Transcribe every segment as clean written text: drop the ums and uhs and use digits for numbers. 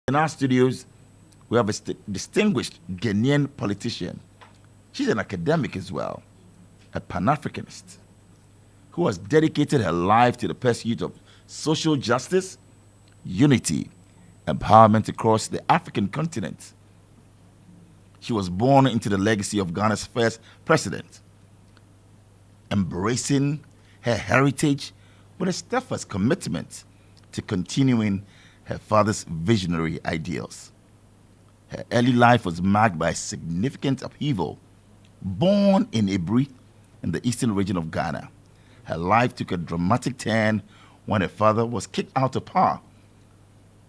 In our studios, we have a distinguished Ghanaian politician. She's an academic as well, a Pan-Africanist, who has dedicated her life to the pursuit of social justice, unity, empowerment across the African continent. She was born into the legacy of Ghana's first president, embracing her heritage with a steadfast commitment to continuing her father's visionary ideals. Her early life was marked by significant upheaval. Born in Ibri, in the eastern region of Ghana, her life took a dramatic turn when her father was kicked out of power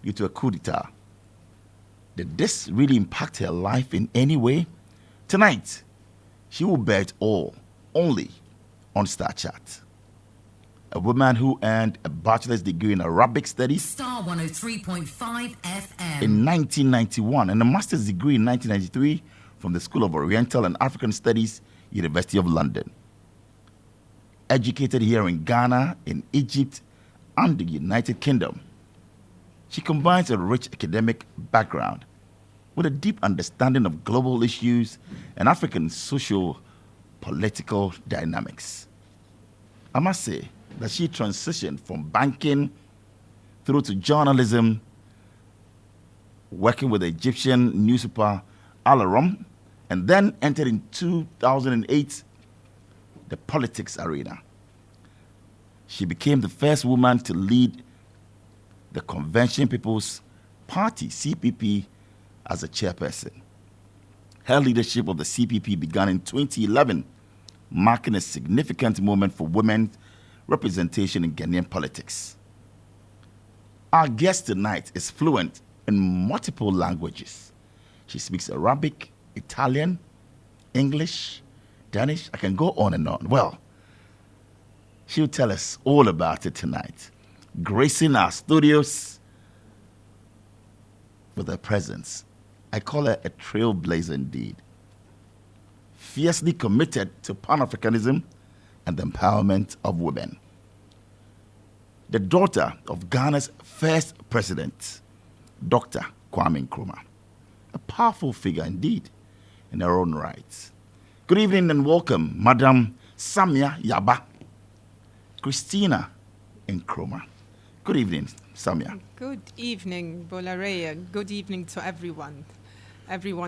due to a coup d'etat. Did this really impact her life in any way? Tonight, she will bear it all, only on Star Chat. A woman who earned a bachelor's degree in Arabic studies Starr 103.5 FM in 1991 and a master's degree in 1993 from the School of Oriental and African Studies, University of London. Educated here in Ghana, in Egypt, and the United Kingdom, she combines a rich academic background with a deep understanding of global issues and African social-political dynamics. I must say that she transitioned from banking through to journalism, working with the Egyptian newspaper Al Aram, and then entered in 2008 the politics arena. She became the first woman to lead the Convention People's Party, CPP, as a chairperson. Her leadership of the CPP began in 2011, marking a significant moment for women's representation in Ghanaian politics. Our guest tonight is fluent in multiple languages. She speaks Arabic, Italian, English, Danish. I can go on and on. Well, she'll tell us all about it tonight, gracing our studios with her presence. I call her a trailblazer indeed. Fiercely committed to Pan-Africanism and the empowerment of women. The daughter of Ghana's first president, Dr. Kwame Nkrumah. A powerful figure indeed in her own right. Good evening and welcome, Madam Samia Yaba Christina Nkrumah. Good evening, Samia. Good evening, Bolarea. Good evening to everyone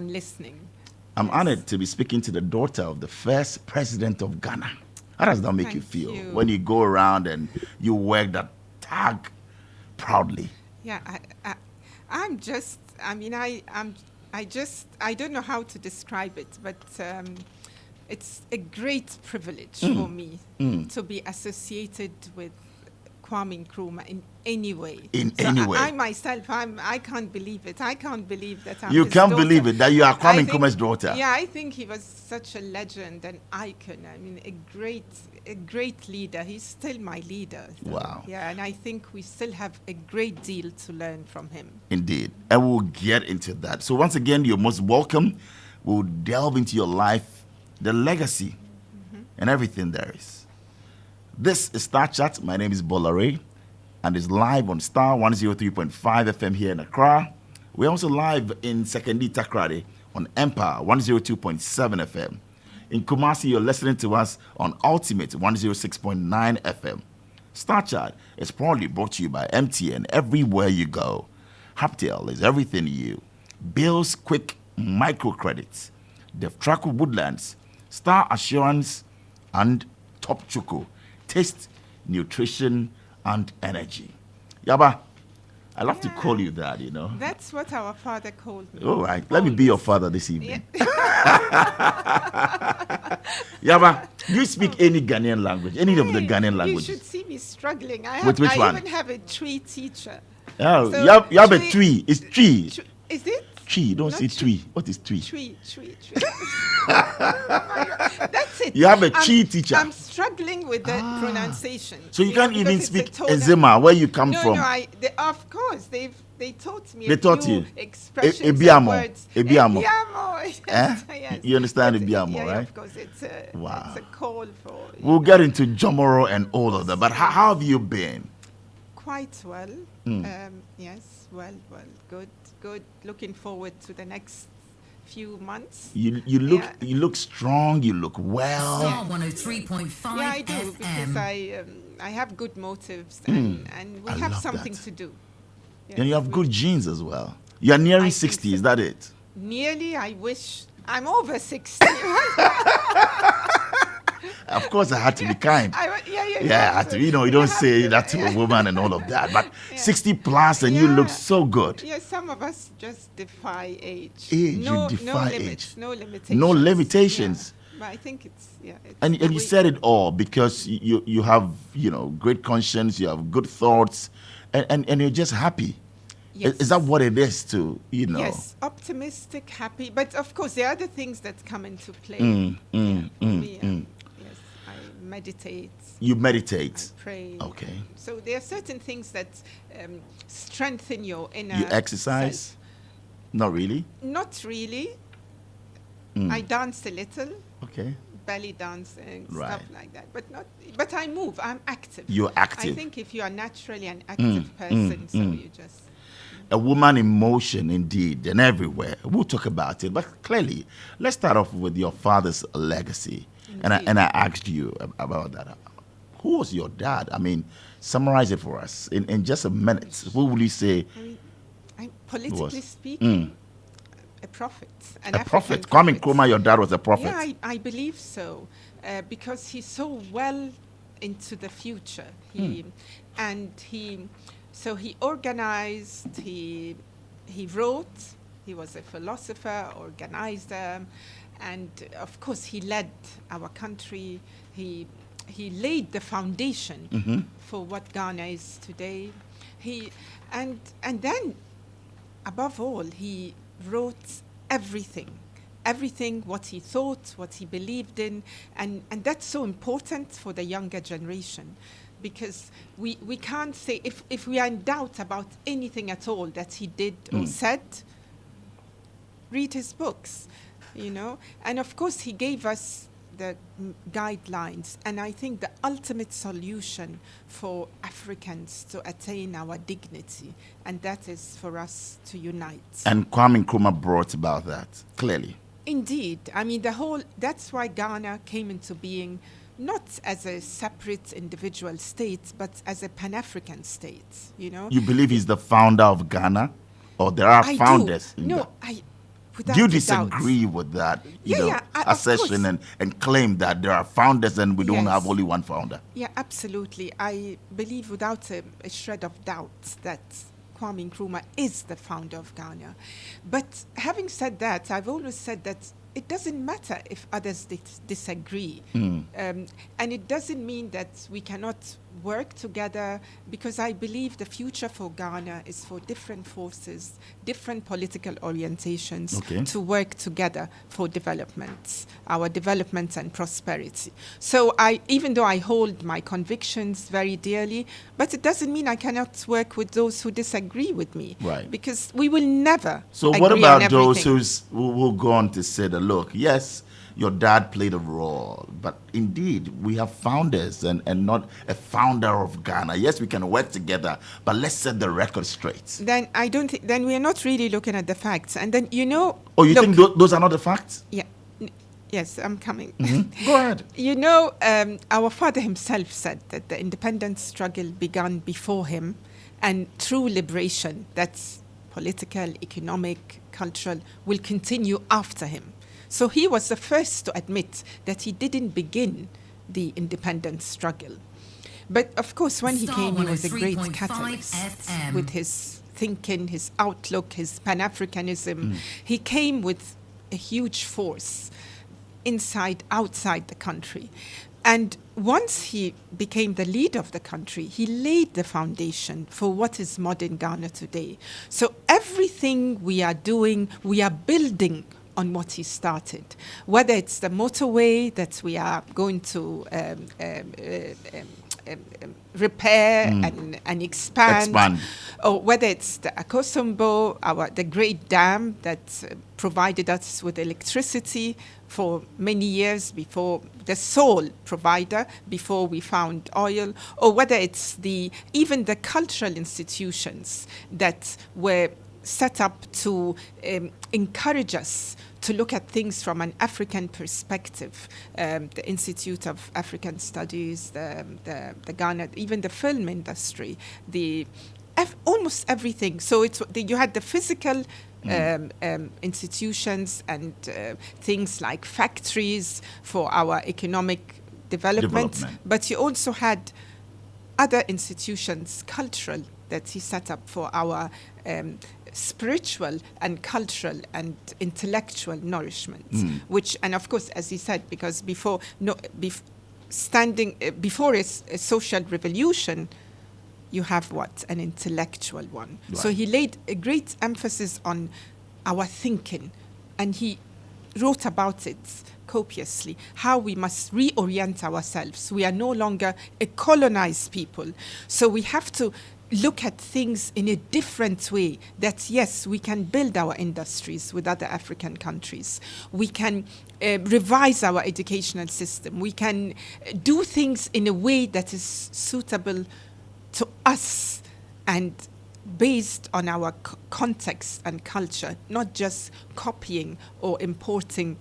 listening. I'm honored to be speaking to the daughter of the first president of Ghana. How does that make you feel when you go around and you wear that tag proudly? Yeah, I don't know how to describe it, but it's a great privilege for me to be associated with Kwame Nkrumah in any way. I myself, I can't believe it. I can't believe that I'm You his can't daughter. believe it, that you are Kwame Nkrumah's daughter. Yeah, I think he was such a legend, an icon. I mean, a great leader. He's still my leader. So, wow. Yeah, and I think we still have a great deal to learn from him. Indeed. And we'll get into that. So once again, you're most welcome. We'll delve into your life, the legacy, and everything there is. This is Star Chat. My name is Bolare, and it's live on Starr 103.5 FM here in Accra. We're also live in Sekondi Takrade on Empire 102.7 FM. In Kumasi, you're listening to us on Ultimate 106.9 FM. Star Chat is proudly brought to you by MTN everywhere you go. Haptel is everything you. Bills Quick Microcredits, Deftraco Woodlands, Star Assurance, and Top Choco. Taste, nutrition, and energy. Yaba, I love to call you that, you know. That's what our father called me. All right, let me be your father this evening. Yaba, do you speak any Ghanaian language? Any of the Ghanaian languages? You should see me struggling. With which one? I even have a tree teacher. Oh, So you have a tree. It's tree. Is it? Tree. Don't Not say tree. tree. What is tree? Tree. That's it. You have a tree teacher. I'm struggling with the pronunciation. So you can't even because speak it's a tonal- Ezema, where you come No, from. of course, they taught me They a taught few you. expressions Ebiamo. and words. Ebiamo. Yes, yes. You understand But, Ebiamo, yeah, right? Of course, it's a call for... We'll get into Jomoro and all of that. But how have you been? Quite well. Yes, well, good. Looking forward to the next few months. You look strong. You look well. Star 103.5 Yeah, I do, because I have good motives, and we I have love something that. to do. And you Yes, have good genes as well. You are nearing I think 60. so. Is that it? Nearly, I wish I'm over 60. Of course, I had to be kind. Yeah, I had to. You don't say that to a woman and all of that. But 60 plus, and you look so good. Yeah, some of us just defy age. You defy limits, age. no limitations. No limitations. Yeah. But I think it's And you said it all, because you have great conscience, you have good thoughts, and you're just happy. Yes. Is that what it is to Yes, optimistic, happy. But of course, there are other things that come into play. Yes, I meditate. You meditate. I pray. Okay. So there are certain things that strengthen your inner. You exercise? self. Not really. Not really. I dance a little. Okay. Belly dancing, Right. stuff like that. But I move. I'm active. You're active. I think if you are naturally an active person, so you just. A woman in motion, indeed, and everywhere. We'll talk about it. But clearly, let's start off with your father's legacy. And I asked you about that. Who was your dad? I mean, summarize it for us in just a minute. Who will you say? Politically speaking, a prophet. A prophet. Kwame Nkrumah, your dad was a prophet. Yeah, I believe so, because he saw well into the future. He organized. He wrote. He was a philosopher, organizer, and of course he led our country. He laid the foundation for what Ghana is today. And then, above all, he wrote everything, what he thought, what he believed in, and that's so important for the younger generation, because we can't say, if we are in doubt about anything at all that he did or said, read his books, and of course he gave us the guidelines, and I think the ultimate solution for Africans to attain our dignity, and that is for us to unite. And Kwame Nkrumah brought about that, clearly. Indeed. I mean, that's why Ghana came into being, not as a separate individual state, but as a Pan-African state, You believe he's the founder of Ghana? Or there are founders? Do you disagree with that assertion and claim that there are founders and we don't have only one founder? Yeah, absolutely. I believe without a shred of doubt that Kwame Nkrumah is the founder of Ghana. But having said that, I've always said that it doesn't matter if others disagree. And it doesn't mean that we cannot work together, because I believe the future for Ghana is for different forces, different political orientations to work together for our development and prosperity. So even though I hold my convictions very dearly, but it doesn't mean I cannot work with those who disagree with me. Right. Because we will never So what about those who will go on to say that, look, yes, your dad played a role, but indeed we have founders and not a founder of Ghana. Yes, we can work together, but let's set the record straight. Then I don't think, then we are not really looking at the facts. And then, Oh, you think those are not the facts? Yeah. Yes, I'm coming. Go ahead. Our father himself said that the independence struggle began before him, and true liberation, that's political, economic, cultural, will continue after him. So he was the first to admit that he didn't begin the independence struggle. But of course, when he came, he was a great catalyst with his thinking, his outlook, his Pan-Africanism. He came with a huge force inside, outside the country. And once he became the leader of the country, he laid the foundation for what is modern Ghana today. So everything we are doing, we are building on what he started, whether it's the motorway that we are going to repair and expand, or whether it's the Akosombo, the great dam that provided us with electricity for many years, before the sole provider, before we found oil, or whether it's even the cultural institutions that were set up to encourage us to look at things from an African perspective. The Institute of African Studies, the Ghana, even the film industry, almost everything. So you had the physical institutions and things like factories for our economic development, but you also had other institutions, cultural, that he set up for our spiritual and cultural and intellectual nourishment, which, and of course, as he said, because before a social revolution, you have an intellectual one. Right. So he laid a great emphasis on our thinking, and he wrote about it copiously, how we must reorient ourselves. We are no longer a colonized people, so we have to look at things in a different way, that yes, we can build our industries with other African countries. We can revise our educational system. We can do things in a way that is suitable to us and based on our context and culture, not just copying or importing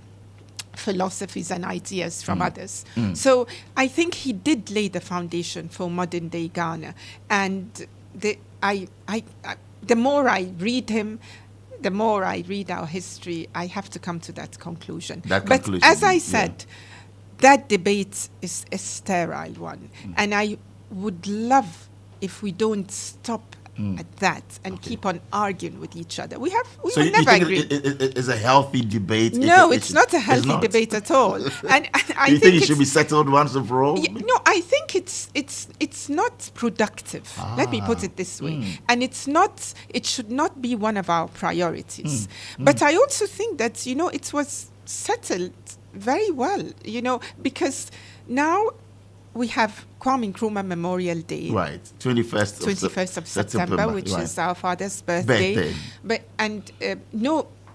philosophies and ideas from others. So I think he did lay the foundation for modern day Ghana. And the more I read him, the more I read our history, I have to come to that conclusion. But as I said, that debate is a sterile one. And I would love if we don't stop at that and keep on arguing with each other. We will never agree. It's a healthy debate? No, it's not a healthy debate at all. And I think it should be settled once and for all? No, I think it's not productive. Let me put it this way. And it should not be one of our priorities. But I also think that, it was settled very well, because now we have Kwame Nkrumah Memorial Day. Right, 21st of September, which is our father's birthday. But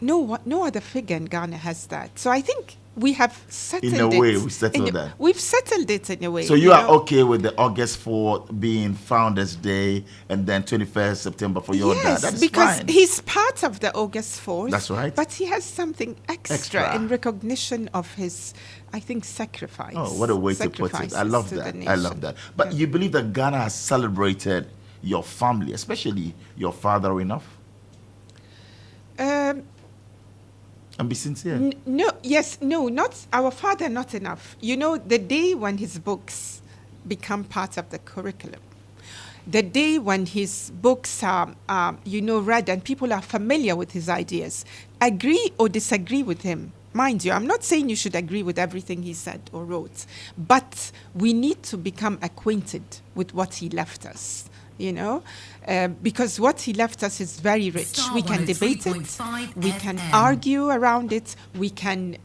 no other figure in Ghana has that. So I think we have settled it. In a way, we settled that. We've settled it in a way. So you are okay with the August 4th being Founders Day and then 21st September for your dad? That's because fine. He's part of the August 4th. That's right. But he has something extra in recognition of his, I think, sacrifice. Oh, what a way to put it. I love that. I love that. But you believe that Ghana has celebrated your family, especially your father, enough? And be sincere. Not our father, not enough. The day when his books become part of the curriculum, the day when his books are, read and people are familiar with his ideas, agree or disagree with him. Mind you, I'm not saying you should agree with everything he said or wrote, but we need to become acquainted with what he left us. Because what he left us is very rich. Starr we can debate it, we can argue around it, we can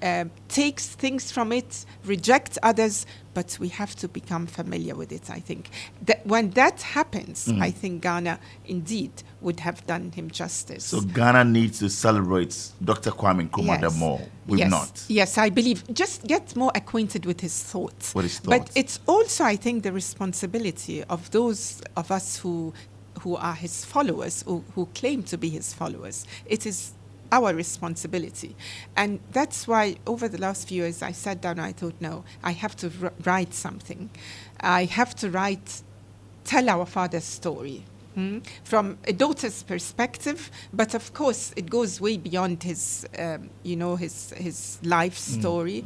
take things from it, reject others, but we have to become familiar with it, I think. When that happens, I think Ghana indeed would have done him justice. So Ghana needs to celebrate Dr. Kwame Nkrumah the more. We've not. Yes, I believe. Just get more acquainted with his thoughts. But it's also, I think, the responsibility of those of us who are his followers, who claim to be his followers. It is our responsibility. And that's why over the last few years I sat down and I thought, no, I have to write something. I have to tell our father's story. From a daughter's perspective, but of course it goes way beyond his life story.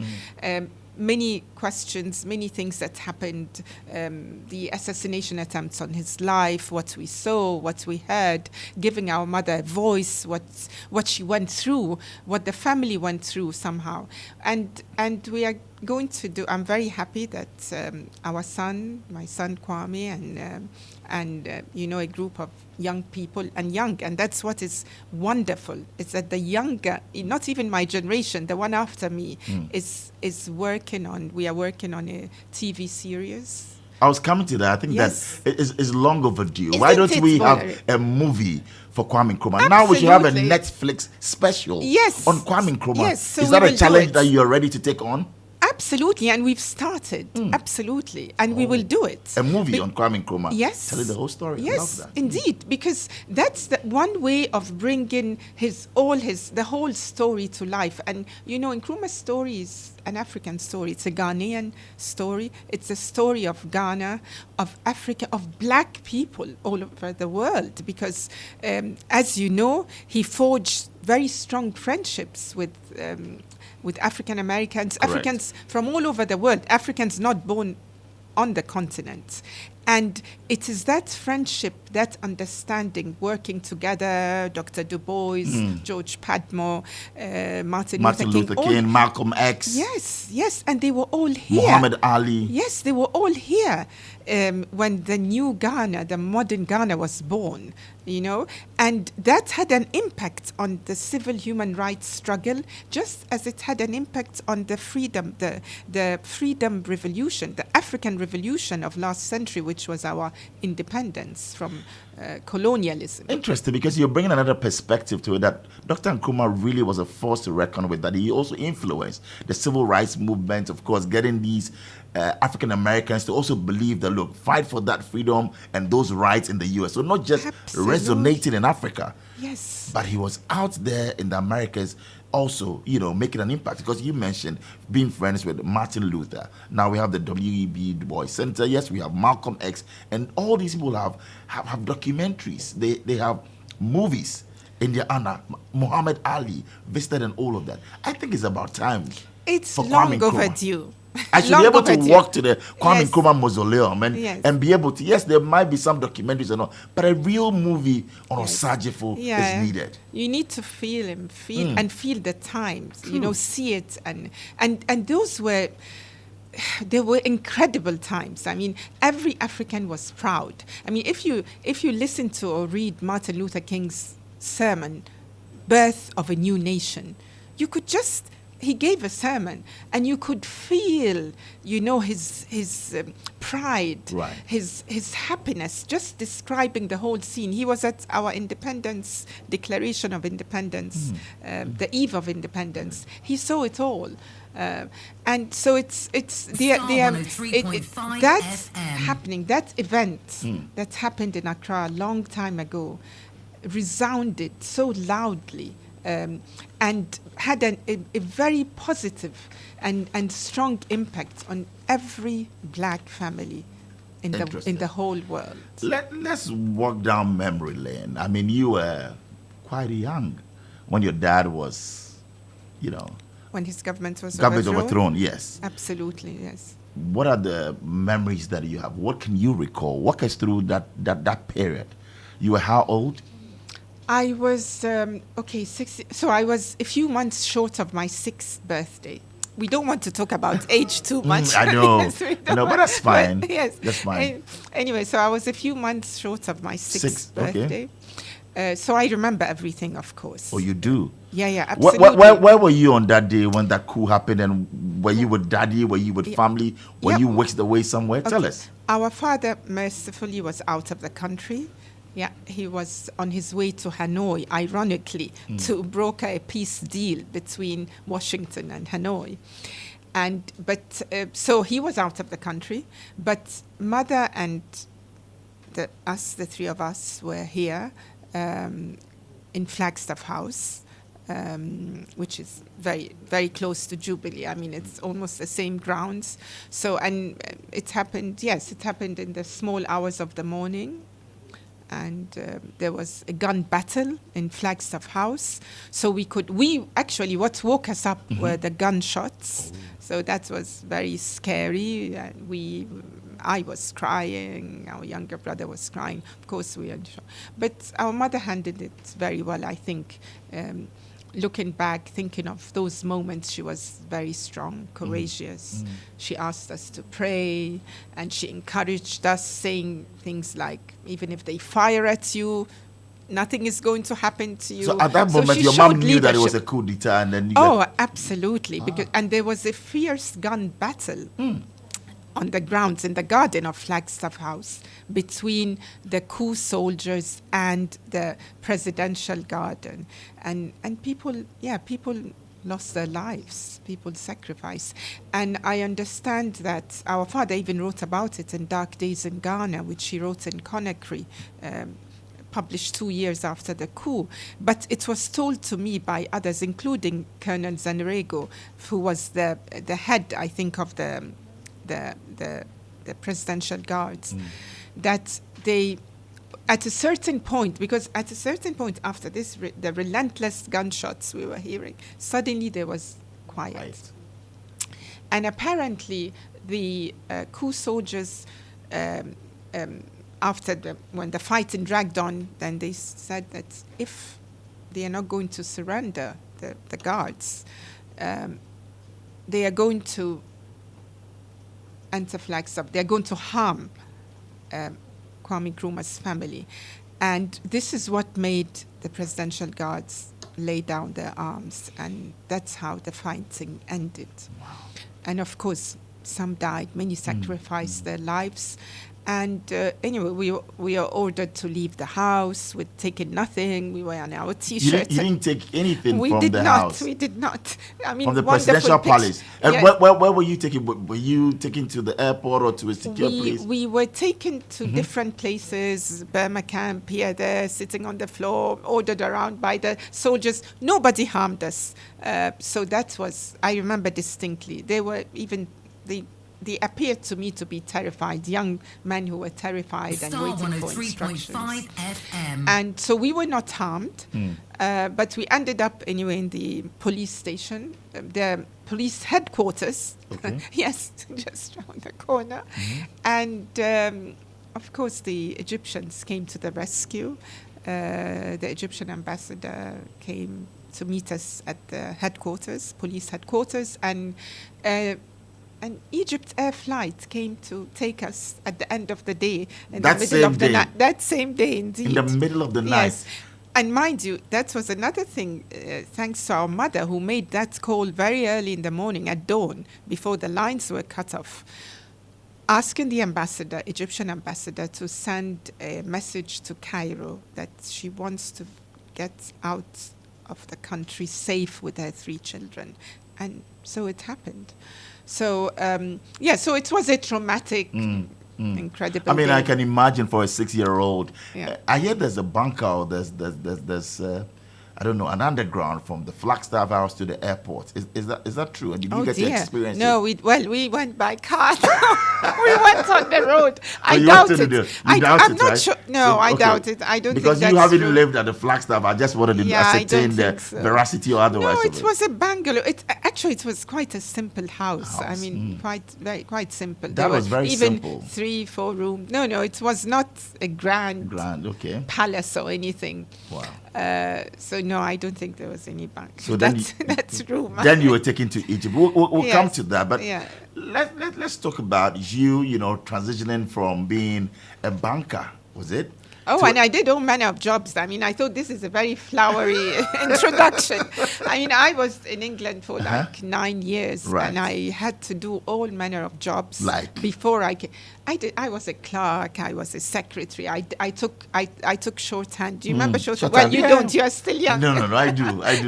Many questions, many things that happened, the assassination attempts on his life, what we saw, what we heard, giving our mother a voice, what she went through, what the family went through somehow. And we are going to do, I'm very happy that my son Kwame, and a group of young people, and that's what is wonderful, is that the younger, not even my generation, the one after me, we are working on a TV series I was coming to that. I think Yes. that is long overdue. Isn't Why don't it, we have Valerie? a movie for Kwame Nkrumah? Now we should have a Absolutely. Netflix special Yes. on Kwame Nkrumah. Yes, so is we that a will do challenge it. that you're ready to take on? Absolutely, and we've started. Absolutely, and we will do it. A movie Be- on Kwame Nkrumah. Yes. Telling the whole story. I Yes, love that. indeed, because that's the one way of bringing the whole story to life. And you know, Nkrumah's story is an African story. It's a Ghanaian story. It's a story of Ghana, of Africa, of black people all over the world. Because, as you know, he forged very strong friendships with African Americans, Correct. Africans from all over the world, Africans not born on the continent. And it is that friendship, that understanding, working together, Dr. Du Bois, George Padmore, Martin Luther all- King, Malcolm X, Yes, and they were all here. Muhammad Ali. Yes, they were all here when the new Ghana, the modern Ghana was born, you know, and that had an impact on the civil human rights struggle, just as it had an impact on the freedom, the freedom revolution, the African revolution of last century, which was our independence from colonialism. Interesting, because you're bringing another perspective to it, that Dr. Nkrumah really was a force to reckon with, that he also influenced the civil rights movement, of course, getting these African Americans to also believe that, look, fight for that freedom and those rights in the U.S. So not just Absolutely. resonating in Africa, Yes. but he was out there in the Americas also, you know, making an impact. Because you mentioned being friends with Martin Luther. Now we have the W.E.B. Du Bois Center. Yes, we have Malcolm X. And all these people have documentaries. They have movies in their honor. Muhammad Ali visited and all of that. I think it's about time. It's for long Kwame Nkrumah. overdue. I should Long be able to overdue. walk to the Kwame Yes. Nkrumah mausoleum Yes. and be able to, yes, there might be some documentaries and all, but a real movie on Osajifo is needed. You need to feel him, and feel the times, you know, see it, and those were, they were incredible times. I mean, every African was proud. I mean, if you listen to or read Martin Luther King's sermon, Birth of a New Nation, you could just, he gave a sermon and you could feel, you know, his pride, Right. his happiness, just describing the whole scene. He was at our independence, Declaration of Independence, the eve of independence. He saw it all. And so it's Starr 103.5 that's FM. happening, that event that happened in Accra a long time ago resounded so loudly and had a very positive and strong impact on every black family in the whole world. Let's walk down memory lane. I mean, you were quite young when your dad was, you know, When his government was overthrown. Yes. Absolutely, yes. What are the memories that you have? What can you recall? Walk us through that period. You were how old? I was 60. So I was a few months short of my 6th birthday. We don't want to talk about age too much. I know. Yes, we I know, but that's fine. But yes, That's fine. Anyway, so I was a few months short of my 6th Sixth, okay. birthday. So I remember everything, of course. Oh, you do? Yeah, absolutely. Where were you on that day when that coup happened? And were you with daddy? Were you with family? Were Yeah. you whisked away somewhere? Tell Okay. us. Our father mercifully was out of the country. Yeah, he was on his way to Hanoi, ironically, to broker a peace deal between Washington and Hanoi. So he was out of the country, but mother and the three of us were here in Flagstaff House, which is very, very close to Jubilee. I mean, it's almost the same grounds. So, and it happened in the small hours of the morning. And there was a gun battle in Flagstaff House. So what woke us up were the gunshots. Oh. So that was very scary. I was crying, our younger brother was crying. Of course, we were in shock. But our mother handled it very well, I think. Looking back, thinking of those moments, she was very strong, courageous. She asked us to pray, and she encouraged us, saying things like, even if they fire at you, nothing is going to happen to you. So at that moment, your mom knew that it was a coup d'etat, and then absolutely. And there was a fierce gun battle on the grounds in the garden of Flagstaff House between the coup soldiers and the presidential garden. And people lost their lives, people sacrificed. And I understand that our father even wrote about it in Dark Days in Ghana, which he wrote in Conakry, published 2 years after the coup. But it was told to me by others, including Colonel Zanrego, who was the head, I think, of the presidential guards, that they, at a certain point, because at a certain point after this, the relentless gunshots we were hearing, suddenly there was quiet. Right. And apparently the coup soldiers, when the fighting dragged on, then they said that if they are not going to surrender, the guards, they are going to enter Flagstaff. They are going to harm Kwame Nkrumah's family. And this is what made the presidential guards lay down their arms. And that's how the fighting ended. Wow. And of course, some died, many sacrificed their lives. And anyway, we are ordered to leave the house. We'd taken nothing. We were on our T-shirts. You didn't take anything we from did the not, house? We did not. I mean, from the presidential palace. And yeah. where were you taken? Were you taken to the airport or to a secure place? We were taken to different places, Burma camp, here, there, sitting on the floor, ordered around by the soldiers. Nobody harmed us. So that was, I remember distinctly. They were even, they appeared to me to be terrified, young men who were terrified and waiting for instructions. FM. And so we were not harmed, but we ended up anyway in the police station, the police headquarters, Okay. yes, just around the corner. And of course the Egyptians came to the rescue. The Egyptian ambassador came to meet us at the headquarters, police headquarters, and an Egypt Air flight came to take us at the end of the day, in the middle of the night. That same day, indeed. In the middle of the night. Yes. And mind you, that was another thing, thanks to our mother, who made that call very early in the morning at dawn, before the lines were cut off, asking the ambassador, Egyptian ambassador, to send a message to Cairo that she wants to get out of the country safe with her 3 children. And so it happened. So, so it was a traumatic, incredible I mean, day. I can imagine for a 6-year-old. Yeah. I hear there's a bunker, or there's I don't know, an underground from the Flagstaff House to the airport. Is that true? And did you get to experience it? We went by car. We went on the road. I you doubt wanted it. to do- you doubt I'm it, not right? sure. No, So, I okay. doubt it. I don't Because think you that's haven't true. lived at the Flagstaff, I just wanted to Yeah, I don't ascertain the think so. veracity or otherwise. No, of it was a bungalow. Actually, it was quite a simple house. I mean, quite simple. That There was were very even simple. 3-4 rooms. No, it was not a grand okay. palace or anything. Wow. So no, I don't think there was any bank. So then that's rumor. Then you were taken to Egypt. We'll come Yes. to that, but Yeah. let's talk about you transitioning from being a banker, was it? Oh, to- and I did all manner of jobs. I mean, I thought this is a very flowery introduction. I mean, I was in England for like 9 years, Right. and I had to do all manner of jobs. Like? Before I was a clerk. I was a secretary. I took shorthand. Do you remember shorthand? Well, Shorthand. you Yeah. don't. You are still young. No, I do.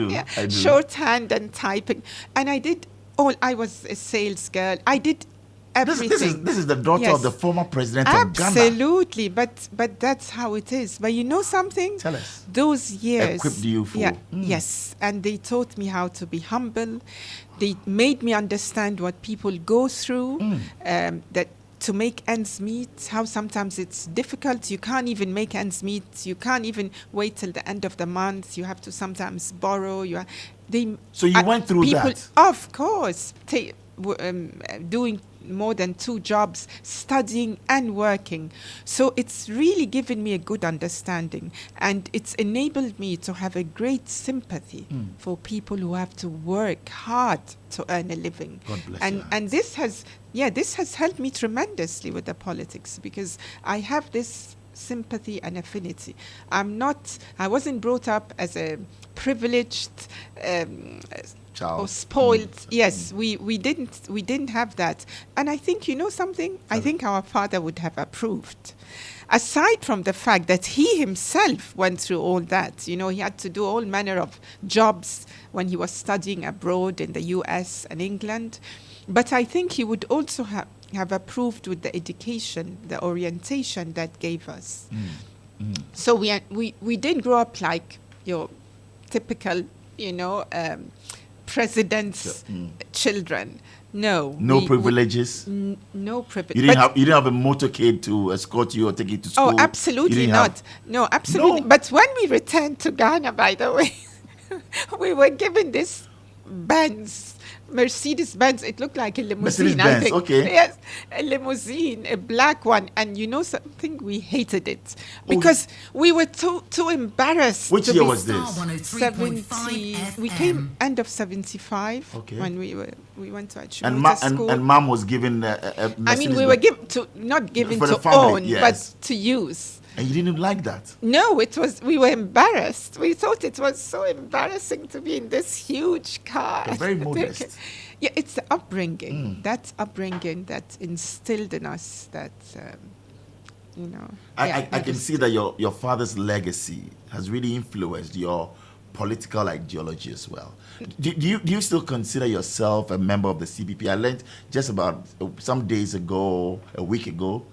Yeah. I do. Shorthand and typing, and I did all. I was a sales girl. I did everything. This is the daughter Yes. of the former president of Ghana. Absolutely, but that's how it is. But you know something? Tell us. Those years Equipped you for- yes, and they taught me how to be humble. They made me understand what people go through. That to make ends meet, how sometimes it's difficult. You can't even make ends meet. You can't even wait till the end of the month. You have to sometimes borrow. So you went through people, that? Of course, doing more than 2 jobs, studying and working. So it's really given me a good understanding, and it's enabled me to have a great sympathy for people who have to work hard to earn a living. God bless and your and this has helped me tremendously with the politics, because I have this sympathy and affinity. I wasn't brought up as a privileged child or spoiled. Yes, we didn't have that. And I think, you know something, I think our father would have approved. Aside from the fact that he himself went through all that, you know, he had to do all manner of jobs when he was studying abroad in the US and England. But I think he would also have approved with the education, the orientation that gave us. So we didn't grow up like your typical, you know, president's children. No privileges. No privilege. You didn't have a motorcade to escort you or take you to school. Oh, absolutely not. No, absolutely. No. But when we returned to Ghana, by the way, we were given this Mercedes-Benz. It looked like a limousine, I think. Okay. Yes, a limousine, a black one. And you know something? We hated it because we were too embarrassed. Which year was this? 70. We came end of 75 when we went to Ajumota school. And mom was given a Mercedes. I mean, we were not given to family, own, yes. but to use. And you didn't like that? No, we were embarrassed. We thought it was so embarrassing to be in this huge car. You're very modest. Yeah, it's the upbringing. That upbringing that instilled in us that, you know. I can see that your father's legacy has really influenced your political ideology as well. Do you still consider yourself a member of the CPP? I learned just about some days ago, a week ago,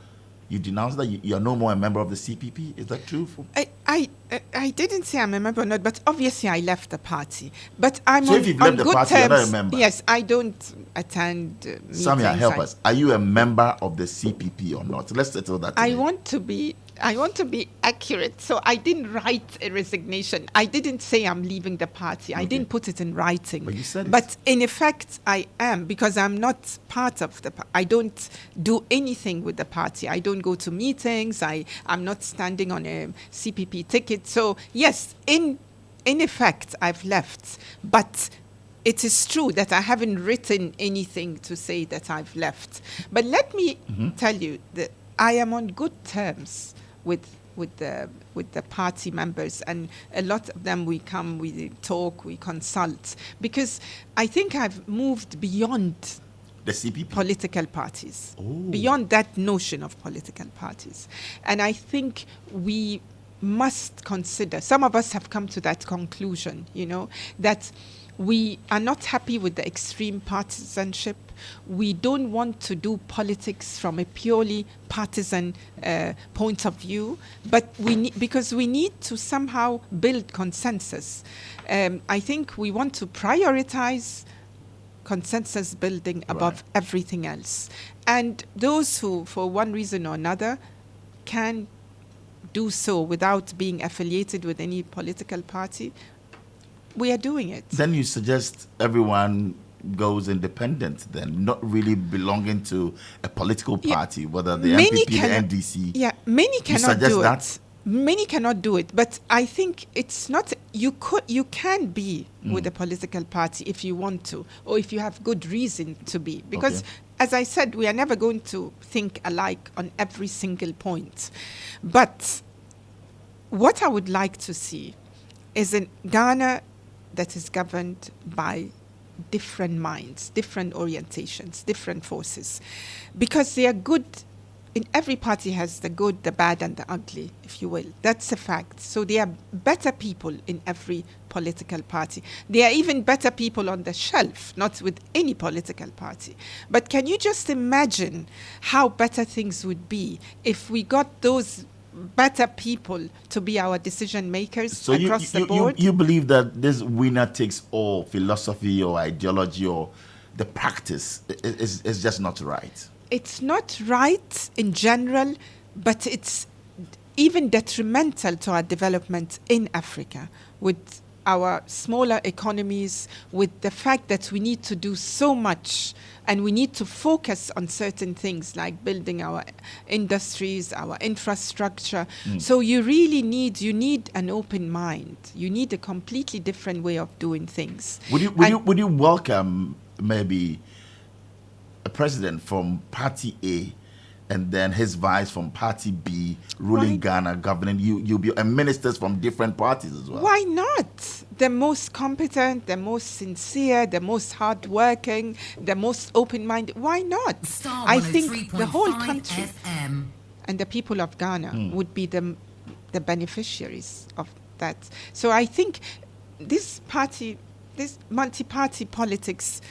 you denounced that you are no more a member of the CPP. Is that true? I didn't say I'm a member or not, but obviously I left the party. But I'm so if you've left the good party, terms. you're not a member? Yes, I don't attend meetings. Samia, help us. Are you a member of the CPP or not? Let's settle that today. I want to be accurate. So I didn't write a resignation. I didn't say I'm leaving the party. I didn't put it in writing. But you said it. But in effect, I am, because I'm not part of the party. I don't do anything with the party. I don't go to meetings. I'm not standing on a CPP ticket. So yes, in effect, I've left. But it is true that I haven't written anything to say that I've left. But let me tell you that I am on good terms with the party members, and a lot of them we come, we talk, we consult, because I think I've moved beyond the CPP political parties, Oh. beyond that notion of political parties. And I think we must consider, some of us have come to that conclusion, you know, that we are not happy with the extreme partisanship. We don't want to do politics from a purely partisan point of view, but because we need to somehow build consensus. I think we want to prioritize consensus building above everything else. And those who, for one reason or another, can do so without being affiliated with any political party, we are doing it. Then you suggest everyone goes independent then, not really belonging to a political party, whether the MPP, the NDC. Yeah, many cannot do that? it. Many cannot do it, but I think it's not, you can be with a political party if you want to, or if you have good reason to be. Because, as I said, we are never going to think alike on every single point. But what I would like to see is in Ghana that is governed by different minds, different orientations, different forces. Because they are good, in every party has the good, the bad, and the ugly, if you will. That's a fact. So there are better people in every political party. There are even better people on the shelf, not with any political party. But can you just imagine how better things would be if we got those better people to be our decision makers across the board? You believe that this winner takes all philosophy or ideology or the practice is just not right? It's not right in general, but it's even detrimental to our development in Africa with our smaller economies, with the fact that we need to do so much and we need to focus on certain things like building our industries, our infrastructure. So you really need an open mind. You need a completely different way of doing things. Would you welcome maybe a president from Party A and then his vice from Party B, ruling Ghana, governing. You'll be ministers from different parties as well. Why not? The most competent, the most sincere, the most hardworking, the most open-minded. Why not? Starr I think the whole 103.5 country FM. and the people of Ghana would be the beneficiaries of that. So I think this multi-party politics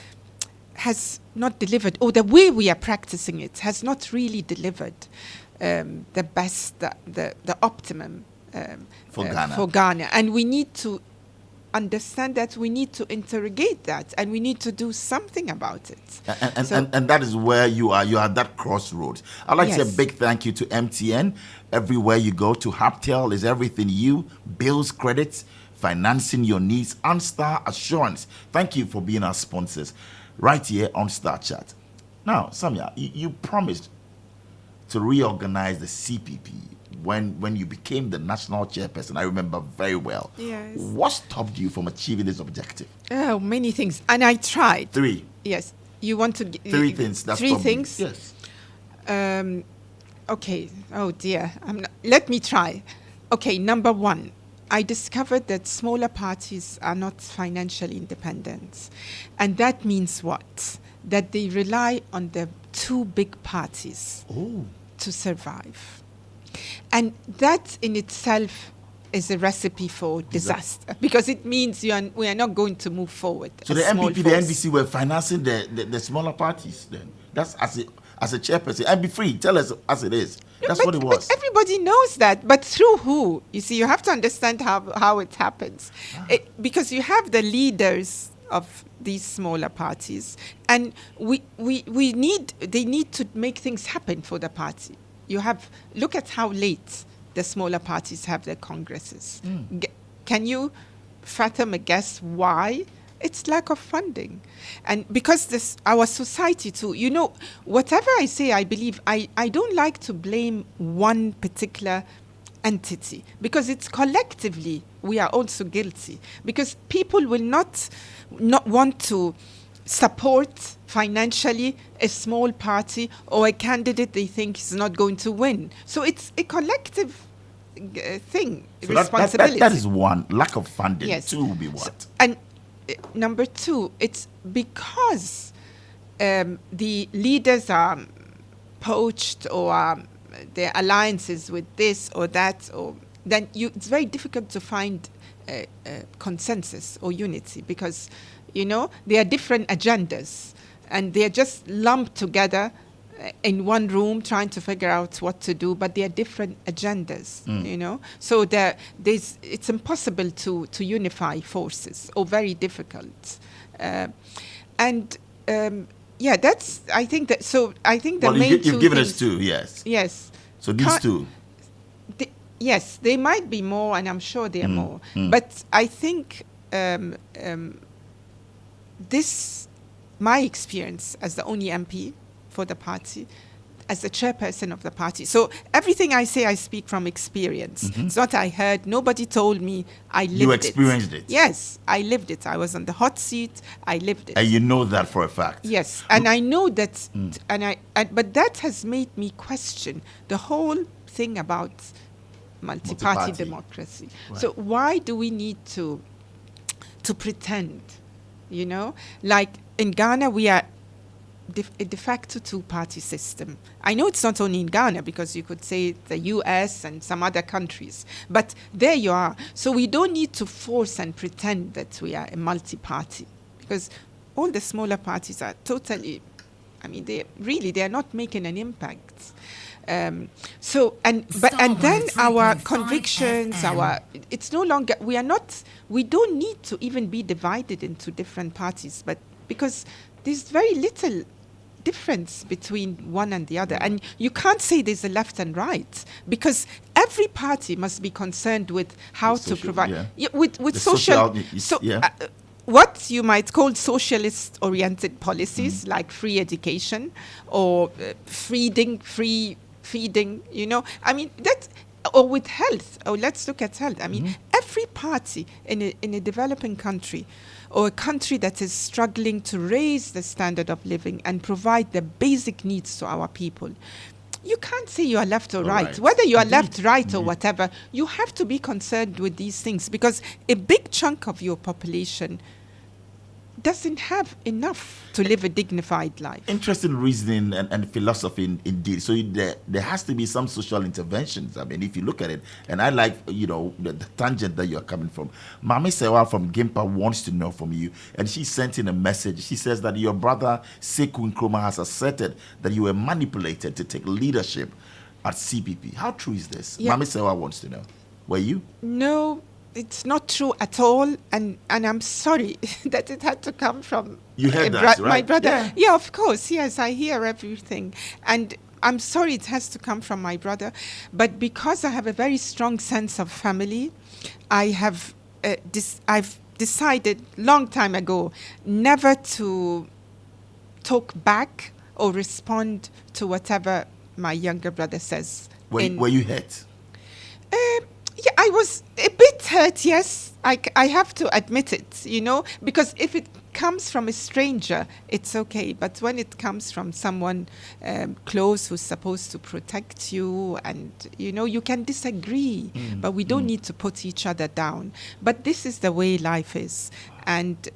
has not delivered, or the way we are practicing it has not really delivered the best, the optimum For Ghana. for Ghana. And we need to understand that, we need to interrogate that, and we need to do something about it. And that is where you are. You are at that crossroads. I'd like to say a big thank you to MTN. Everywhere you go, to Haptel is everything you, bills, credits, financing your needs, and Starr Assurance. Thank you for being our sponsors right here on Starr Chat. Now, Samia, you promised to reorganize the CPP when you became the national chairperson. I remember very well. Yes. What stopped you from achieving this objective? Oh, many things. And I tried. 3. Yes. You want to... Three things. That's 3 probably, things? Yes. Okay. Oh, dear. Let me try. Okay, number 1. I discovered that smaller parties are not financially independent. And that means what? That they rely on the 2 big parties to survive. And that in itself is a recipe for disaster, because it means we are not going to move forward. So the MPP, the NDC were financing the smaller parties then? That's as a chairperson. And be free, tell us as it is. That's what it was. But everybody knows that. But through who? You see, you have to understand how it happens. Because you have the leaders of these smaller parties, and they need to make things happen for the party. Look at how late the smaller parties have their congresses. Can you fathom a guess why? It's lack of funding. And because our society too, whatever I say, I believe, I don't like to blame one particular entity, because it's collectively we are also guilty, because people will not want to support financially a small party or a candidate they think is not going to win. So it's a collective thing, so responsibility. That is one, lack of funding. Yes. 2 will be what? And number 2, it's because the leaders are poached, or their alliances with this or that, or then it's very difficult to find consensus or unity, because there are different agendas, and they're just lumped together in one room trying to figure out what to do, but they are different agendas, So it's impossible to unify forces, or very difficult. That's, I think that, so I think the main you've given us 2, yes. Yes. So these 2. Yes, they might be more, and I'm sure there are more. But I think my experience as the only MP for the party, as the chairperson of the party. So everything I say, I speak from experience. It's not I heard, nobody told me, I lived it. You experienced it. Yes, I lived it. I was on the hot seat, I lived it. And you know that for a fact. Yes, and I know that, but that has made me question the whole thing about multi-party democracy. Right. So why do we need to pretend, Like in Ghana, we are a de facto 2-party system. I know it's not only in Ghana, because you could say the US and some other countries, but there you are. So we don't need to force and pretend that we are a multi-party, because all the smaller parties are totally, they are not making an impact. Then our convictions, it's no longer, we don't need to even be divided into different parties, but because there's very little difference between one and the other. And you can't say there's a left and right, because every party must be concerned with how to provide, with social, what you might call socialist-oriented policies, like free education, or feeding, or with health. Or let's look at health. Every party in a developing country, or a country that is struggling to raise the standard of living and provide the basic needs to our people, you can't say you are left or right. Right. Whether you are Indeed. left, right, or whatever, you have to be concerned with these things, because a big chunk of your population doesn't have enough to live a dignified life. Interesting reasoning and philosophy indeed. So there has to be some social interventions. I mean, if you look at it, and I like, the tangent that you're coming from. Mami Sewa from Gimpa wants to know from you, and she sent in a message. She says that your brother Seku Nkrumah has asserted that you were manipulated to take leadership at CPP. How true is this? Yeah. Mami Sewa wants to know. Were you? No, it's not true at all, and I'm sorry that it had to come from You heard that, right? my brother. Yeah. Yeah, of course, yes, I hear everything, and I'm sorry it has to come from my brother, but because I have a very strong sense of family, I've decided long time ago never to talk back or respond to whatever my younger brother says. Were you hurt? Yeah, I was a bit hurt, yes. I have to admit it, because if it comes from a stranger, it's okay. But when it comes from someone close who's supposed to protect you, and, you can disagree, but we don't need to put each other down. But this is the way life is. And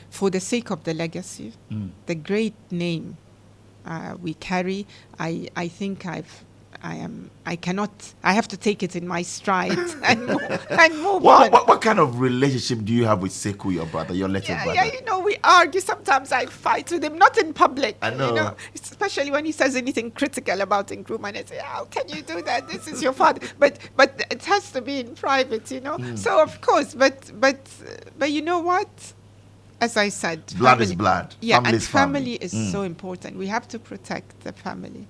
for the sake of the legacy, the great name we carry, I think I have to take it in my stride and move on. What kind of relationship do you have with Seku, your brother, your little brother? Yeah, we argue. Sometimes I fight with him, not in public. I know. Especially when he says anything critical about Nkrumah, and I say, how can you do that? This is your father. But it has to be in private, So, of course, but you know what? As I said, blood family, is blood. Yeah, family and is family is so important. We have to protect the family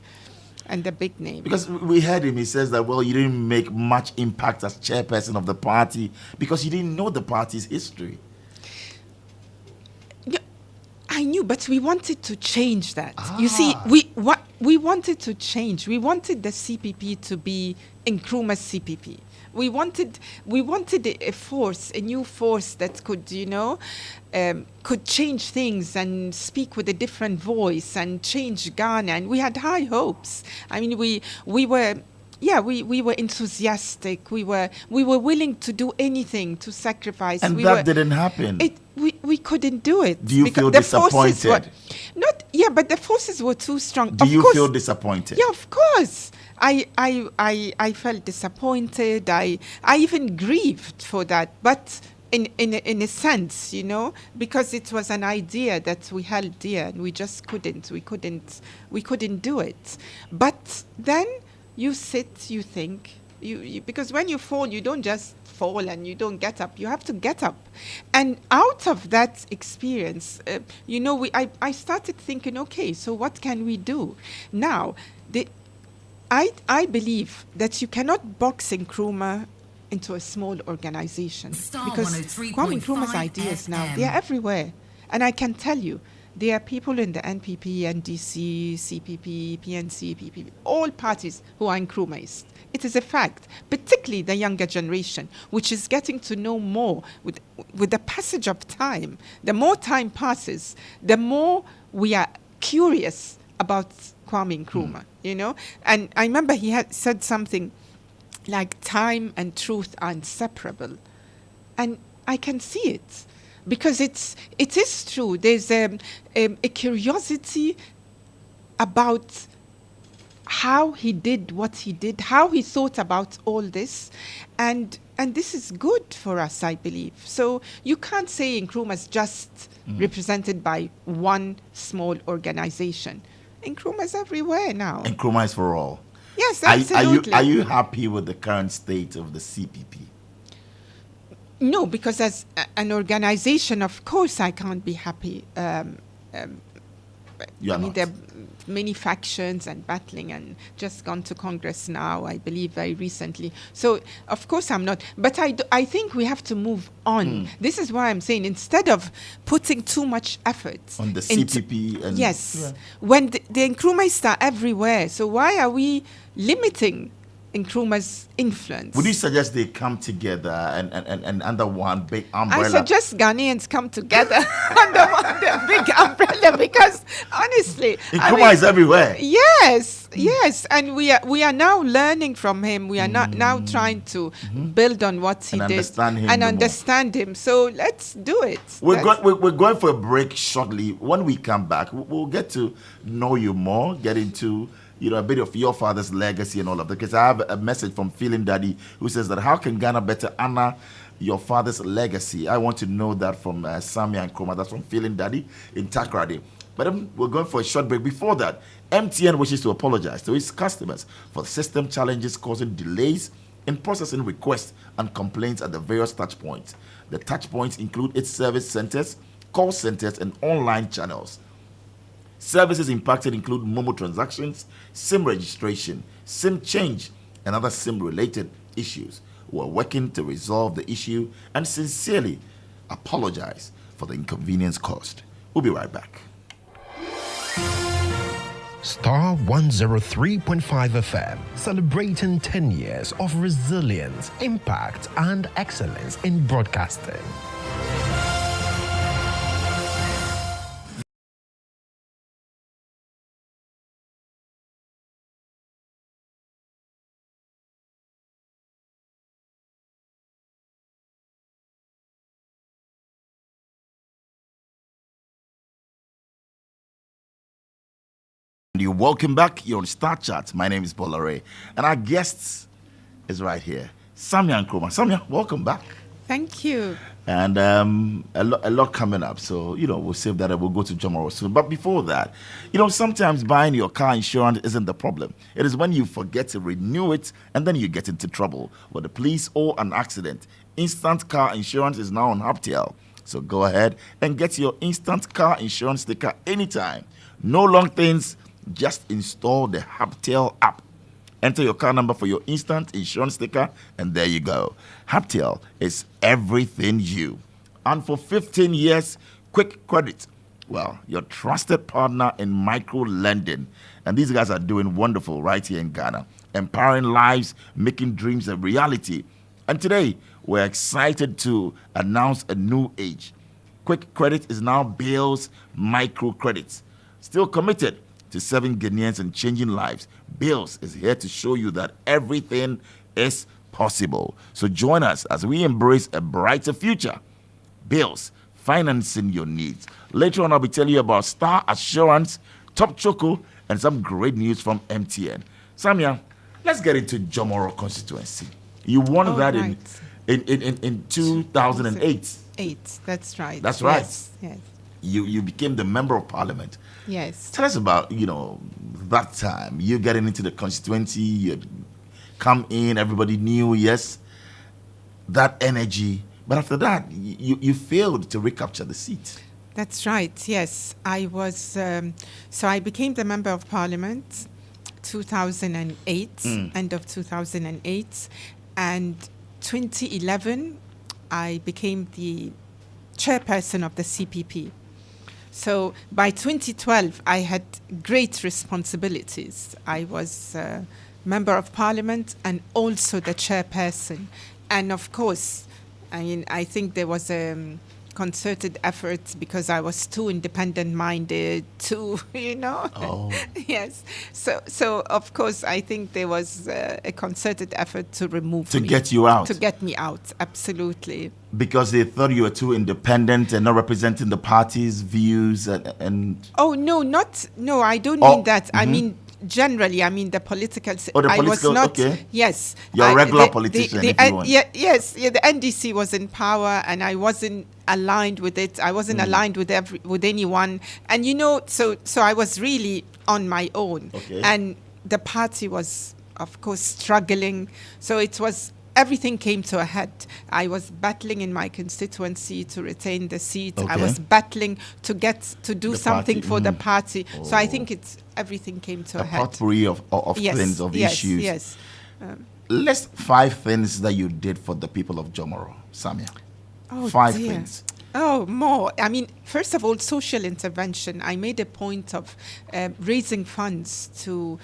and the big name. Because we heard him, he says that, well, you didn't make much impact as chairperson of the party because you didn't know the party's history. Yeah, I knew, but we wanted to change that. You see, we wanted to change. We wanted the CPP to be Nkrumah's CPP. We wanted a force, a new force that could, could change things and speak with a different voice and change Ghana. And we had high hopes. I mean, we were enthusiastic. We were willing to do anything, to sacrifice. And that didn't happen. We couldn't do it. Do you feel disappointed? But the forces were too strong. Do you feel disappointed? Yeah, of course. I felt disappointed. I even grieved for that, but in a sense, because it was an idea that we held dear, and we just couldn't do it. But then you sit, you think, because when you fall, you don't just fall and you don't get up. You have to get up, and out of that experience, I started thinking, okay, so what can we do now? I believe that you cannot box Nkrumah into a small organization, because Kwame Nkrumah's ideas now, they are everywhere. And I can tell you, there are people in the NPP, NDC, CPP, PNC, PPP, all parties who are Nkrumahist. It is a fact, particularly the younger generation, which is getting to know more with the passage of time. The more time passes, the more we are curious about Kwame Nkrumah, And I remember he had said something like time and truth are inseparable. And I can see it, because it is true. There's a curiosity about how he did what he did, how he thought about all this. And this is good for us, I believe. So you can't say Nkrumah is just represented by one small organization. Nkrumah is everywhere now. Nkrumah is for all. Yes, absolutely. Are you happy with the current state of the CPP? No, because as an organization, of course, I can't be happy. You are not. There are many factions and battling, and just gone to Congress now, I believe, very recently. So, of course, I'm not. But I think we have to move on. This is why I'm saying, instead of putting too much effort on the CPP. Yes. Yeah. When the Nkrumahs are everywhere, so why are we limiting Nkrumah's influence. Would you suggest they come together and under one big umbrella? I suggest Ghanaians come together under one big umbrella because honestly, Nkrumah is everywhere. Yes, and we are now learning from him. We are now trying to build on what he did and understand him. So let's do it. We're going for a break shortly. When we come back, we'll get to know you more, get into a bit of your father's legacy and all of that. Because I have a message from Feeling Daddy who says that how can Ghana better honor your father's legacy? I want to know that from Samia Nkrumah. That's from Feeling Daddy in Takoradi. But we're going for a short break. Before that, MTN wishes to apologize to its customers for system challenges causing delays in processing requests and complaints at the various touch points. The touch points include its service centers, call centers, and online channels. Services impacted include Momo transactions, SIM registration, SIM change, and other SIM-related issues. We're working to resolve the issue and sincerely apologize for the inconvenience caused. We'll be right back. Starr 103.5 FM, celebrating 10 years of resilience, impact, and excellence in broadcasting. You're welcome back. You're on Star Chat. My name is Bolare, and our guest is right here, Samia Nkrumah. Samia, welcome back. Thank you. And a lot coming up, so we'll save that and we'll go to Jomoro soon. But before that, sometimes buying your car insurance isn't the problem. It is when you forget to renew it and then you get into trouble with the police or an accident. Instant car insurance is now on Haptel, so go ahead and get your instant car insurance sticker anytime. No long things. Just install the Haptel app. Enter your car number for your instant insurance sticker, and there you go. Haptel is everything you. And for 15 years, Quick Credit. Well, your trusted partner in micro lending. And these guys are doing wonderful right here in Ghana. Empowering lives, making dreams a reality. And today, we're excited to announce a new age. Quick Credit is now Bill's microcredits. Still committed to serving Ghanaians and changing lives. Bills is here to show you that everything is possible. So join us as we embrace a brighter future. Bills, financing your needs. Later on, I'll be telling you about Starr Assurance, Top Choco, and some great news from MTN. Samia, let's get into Jomoro constituency. You won that right. in 2008. That's right. That's right. Yes. You became the member of parliament. Yes. Tell us about, that time. You getting into the constituency, you come in, everybody knew, yes, that energy. But after that, you failed to recapture the seat. That's right, yes. I was, so I became the member of parliament 2008, end of 2008. And 2011, I became the chairperson of the CPP. So by 2012, I had great responsibilities. I was member of parliament and also the chairperson. And of course, I think there was a concerted effort because I was too independent-minded, Oh. Yes. So of course, I think there was a concerted effort to remove me. To get you out. To get me out, absolutely. Because they thought you were too independent and not representing the party's views and Oh, no, I don't mean that. I mean, generally, the political... I was not... Okay. Yes. You're a regular politician, if you want. Yes, the NDC was in power and I wasn't aligned with it. I wasn't aligned with anyone. And, so I was really on my own. Okay. And the party was, of course, struggling. So it was... Everything came to a head. I was battling in my constituency to retain the seat. Okay. I was battling to do something for the party. Oh. So I think everything came to a head. Potpourri of things, of issues. Yes. List 5 things that you did for the people of Jomoro, Samia. Oh, 5 dear. things. Oh, more. First of all, social intervention. I made a point of raising funds to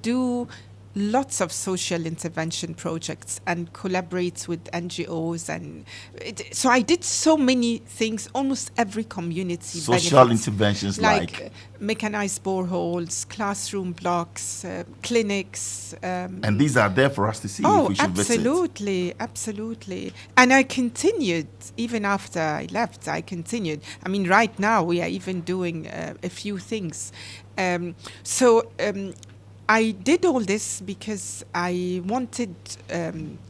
do lots of social intervention projects and collaborate with NGOs, and so I did so many things. Almost every community social benefits, interventions like mechanized boreholes, classroom blocks, clinics, and these are there for us to see if we should visit. Absolutely. And I continued even after I left. I continued. I mean, right now we are even doing a few things. I did all this because I wanted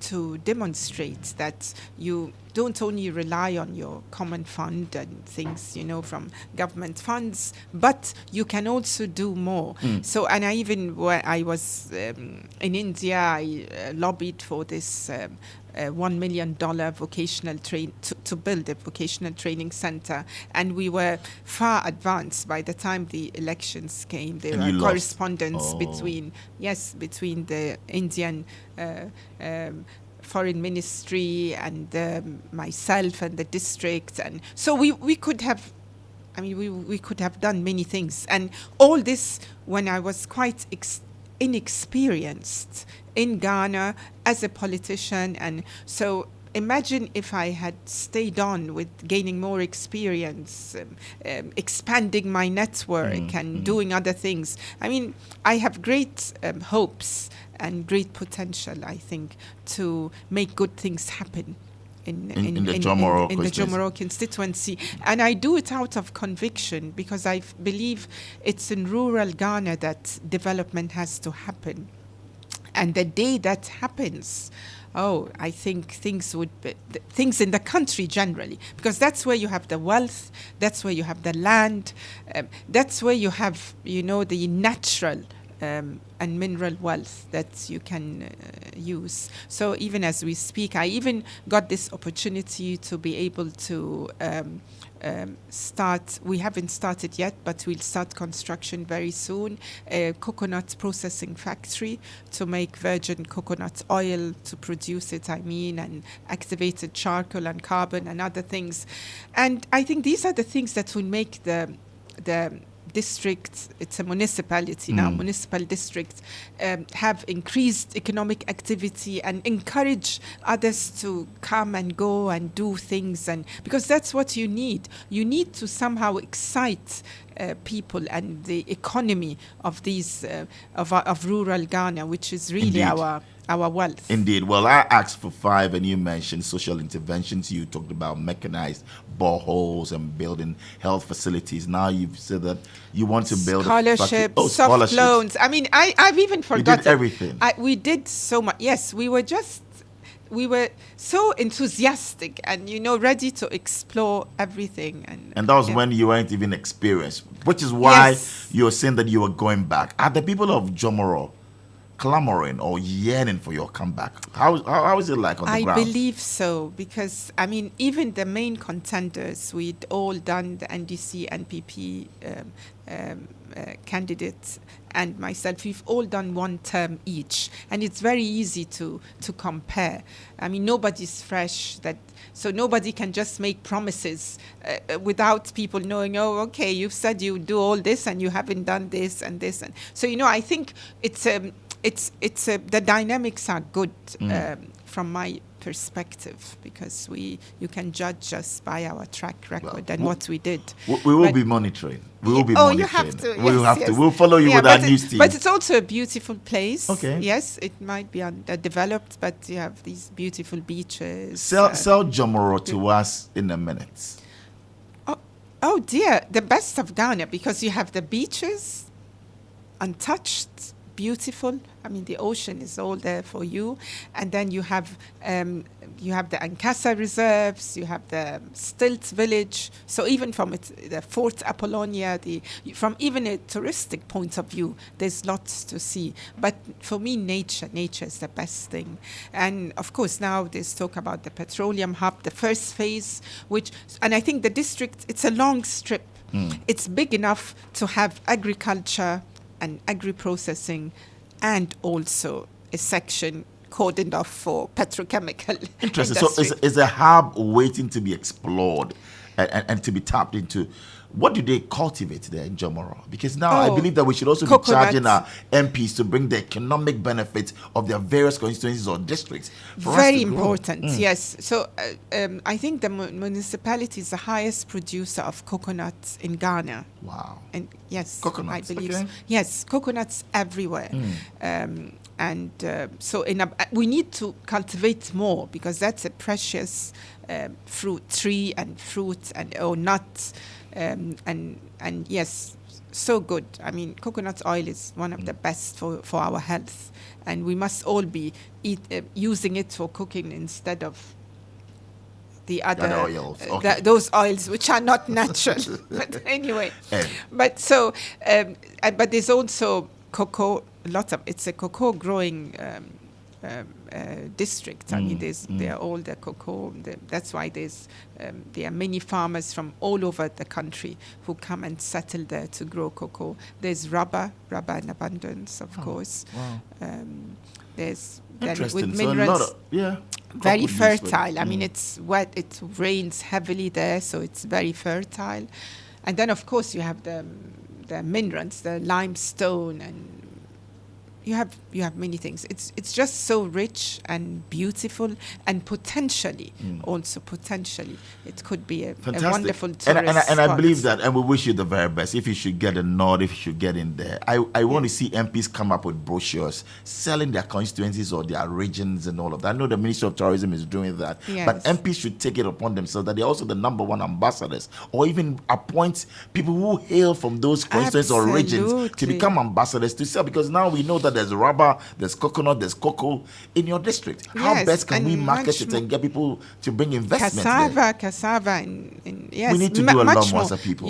to demonstrate that you don't only rely on your common fund and things, from government funds, but you can also do more. So, and I even, when I was in India, I lobbied for this $1 million vocational to build a vocational training center, and we were far advanced by the time the elections came. There were correspondence between the Indian foreign ministry and myself and the district, and so we could have. I mean, we could have done many things, and all this when I was quite inexperienced in Ghana as a politician. And so imagine if I had stayed on with gaining more experience, expanding my network and doing other things. I mean, I have great hopes and great potential, I think, to make good things happen in the Jomoro constituency. And I do it out of conviction because I believe it's in rural Ghana that development has to happen. And the day that happens, I think things in the country generally, because that's where you have the wealth, that's where you have the land, that's where you have, the natural and mineral wealth that you can use. So even as we speak, I even got this opportunity to be able to start. We haven't started yet, but we'll start construction very soon. A coconut processing factory to make virgin coconut oil, to produce it, and activated charcoal and carbon and other things. And I think these are the things that will make the district, it's a municipality now, municipal district, have increased economic activity and encourage others to come and go and do things, and because that's what you need. You need to somehow excite people and the economy of these of rural Ghana, which is really our wealth. Indeed. Well, I asked for 5 and you mentioned social interventions. You talked about mechanized boreholes and building health facilities. Now you've said that you want to build scholarships, soft loans. I mean, I've even forgotten. You did everything. We did so much. Yes, we were so enthusiastic and, ready to explore everything. And that was when you weren't even experienced, which is why you're saying that you were going back. Are the people of Jomoro clamoring or yearning for your comeback? How is it like on the ground? I believe so, because, I mean, even the main contenders, we'd all done the NDC, NPP candidates and myself, we've all done 1 term each, and it's very easy to compare. I mean, nobody's fresh, so nobody can just make promises without people knowing, okay, you've said you do all this and you haven't done this and this. And so, I think the dynamics are good from my perspective, because you can judge us by our track record and what we did. We will be monitoring. We will be monitoring. You have to. We'll follow you with our news team. But it's also a beautiful place. Okay. Yes, it might be underdeveloped, but you have these beautiful beaches. Sell Jomoro to us in a minute. Oh dear, the best of Ghana, because you have the beaches, untouched, beautiful. I mean, the ocean is all there for you, and then you have the Ankasa reserves, you have the Stilt village. So even from the Fort Apollonia, from even a touristic point of view, there's lots to see. But for me, nature is the best thing. And of course, now there's talk about the petroleum hub, the first phase, and I think the district, it's a long strip. It's big enough to have agriculture and agri-processing, and also a section cordoned off for petrochemical Interesting. industry. So is a hub waiting to be explored and to be tapped into. What do they cultivate there in Jomoro? Because now I Oh, believe that we should also be coconut. charging our MPs to bring the economic benefits of their various constituencies or districts. For us Very to grow. important, yes. So I think the municipality is the highest producer of coconuts in Ghana. Wow. And yes, Coconuts, I believe okay. so. Yes, coconuts everywhere. So we need to cultivate more, because that's a precious fruit tree and fruit and nuts. And yes, so good. I mean, coconut oil is one of the best for our health, and we must all be using it for cooking instead of the other oils. Okay. those oils which are not natural. But anyway, but there's also cocoa. It's a cocoa growing district. I mean, there are all the cocoa. That's why there are many farmers from all over the country who come and settle there to grow cocoa. There's rubber in abundance, of course. Wow. There's Interesting. with So a minerals. lot of, Very coupled use with- fertile. I mean, it's wet. It rains heavily there, so it's very fertile. And then, of course, you have the minerals, the limestone, and you have many things. It's just so rich and beautiful, and potentially it could be a wonderful tourist and I spot. believe that, and we wish you the very best. If you should get a nod, if you should get in there, I want to see MPs come up with brochures selling their constituencies or their regions and all of that. I know the Ministry of Tourism is doing that, Yes. but MPs should take it upon themselves that they're also the number one ambassadors, or even appoint people who hail from those constituencies or regions to Absolutely. become ambassadors to sell, because now we know that there's rubber, there's coconut, there's cocoa in your district. How Yes, best can we and market much it and get people to bring investment cassava, and yes, We need to do a lot much more more. as a people.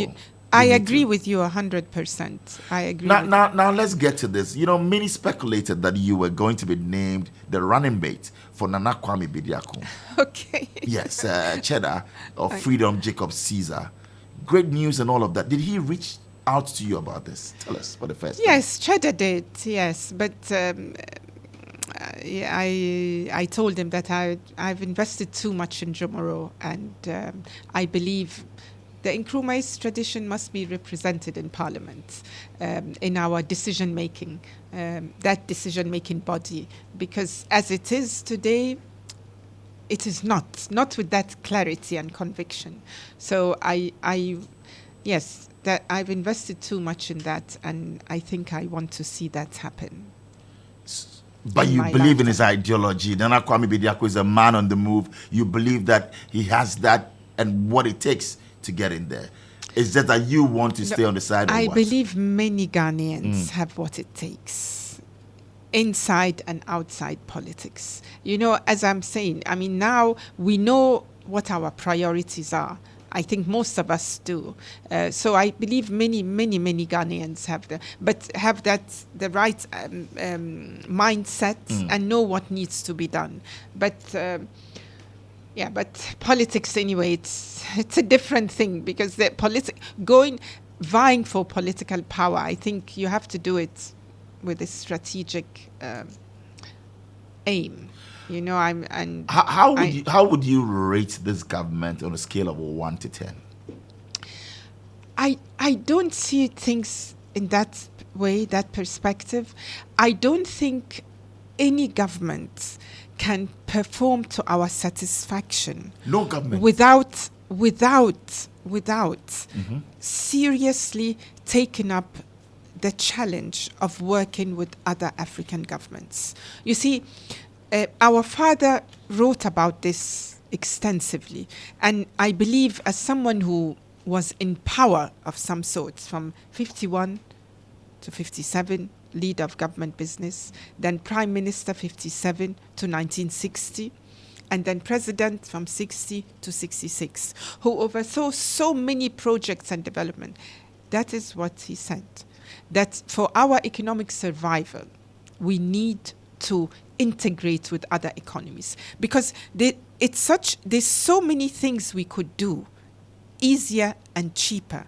I We need agree to. with you 100%. I agree. Now, with now, let's get to this. You know, many speculated that you were going to be named the running mate for Nana Kwame Bediako. Okay. Yes, Cheddar or Freedom Jacob Caesar. Great news and all of that. Did he reach out to you about this? Tell us for the first time. Yes, Cheddar did, yes. But I told him that I've invested too much in Jomoro, and I believe the Nkrumah's tradition must be represented in Parliament, in our decision-making, that decision-making body, because as it is today, it is not with that clarity and conviction. So yes, that I've invested too much in that, and I think I want to see that happen. But in you my believe in lifetime. his ideology. Nana Kwame Bediako is a man on the move. You believe that he has that and what it takes to get in there. It's just that you want to stay on the side. I or what? believe many Ghanaians have what it takes, inside and outside politics. You know, as I'm saying, I mean, now we know what our priorities are. I think most of us do. So I believe many Ghanaians have the right mindset and know what needs to be done. But but politics anyway, it's a different thing, because the vying for political power, I think you have to do it with a strategic aim. You know, how would you rate this government on a scale of 1 to 10? I don't see things in that way, that perspective. I don't think any government can perform to our satisfaction. No government. Without seriously taking up the challenge of working with other African governments. You see, our father wrote about this extensively, and I believe, as someone who was in power of some sorts from 51 to 57, leader of government business, then prime minister 57 to 1960, and then president from 60 to 66, who oversaw so many projects and development. That is what he said, that for our economic survival, we need to integrate with other economies, because there's so many things we could do easier and cheaper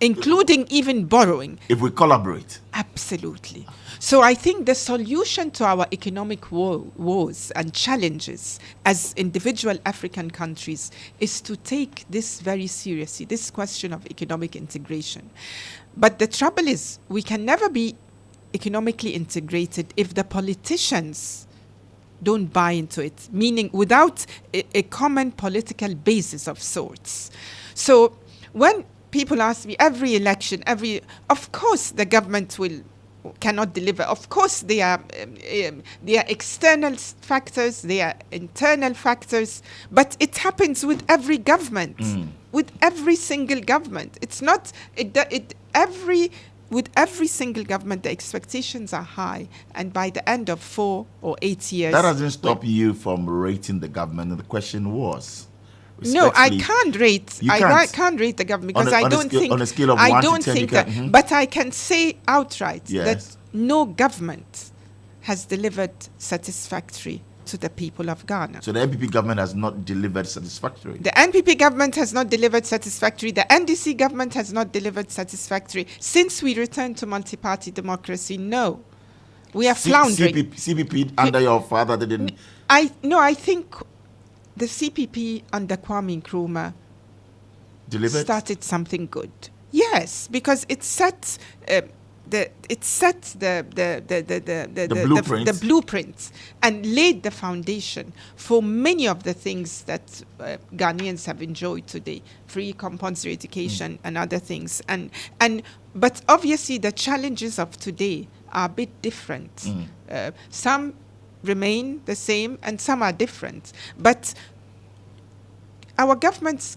including even borrowing. If we collaborate. Absolutely. So I think the solution to our economic woes and challenges as individual African countries is to take this very seriously, this question of economic integration. But the trouble is, we can never be economically integrated if the politicians don't buy into it, meaning without a common political basis of sorts. So when people ask me every election, of course the government cannot deliver. Of course there are external factors, there are internal factors, but it happens with every government, with every single government. It's not, with every single government, the expectations are high, and by the end of 4 or 8 years... That doesn't stop you from rating the government, and the question was... No, I can't rate. I can't rate the government because I don't think... On a scale of 1 to 10, you can... But I can say outright that no government has delivered satisfactory to the people of Ghana. So the NPP government has not delivered satisfactory? The NPP government has not delivered satisfactory. The NDC government has not delivered satisfactory. Since we returned to multi-party democracy, no. We are floundering. CPP under your father, they didn't... I think the CPP under Kwame Nkrumah started something good. Yes, because it set... the blueprint and laid the foundation for many of the things that Ghanaians have enjoyed today, free compulsory education and other things. But obviously the challenges of today are a bit different. Some remain the same and some are different. But our governments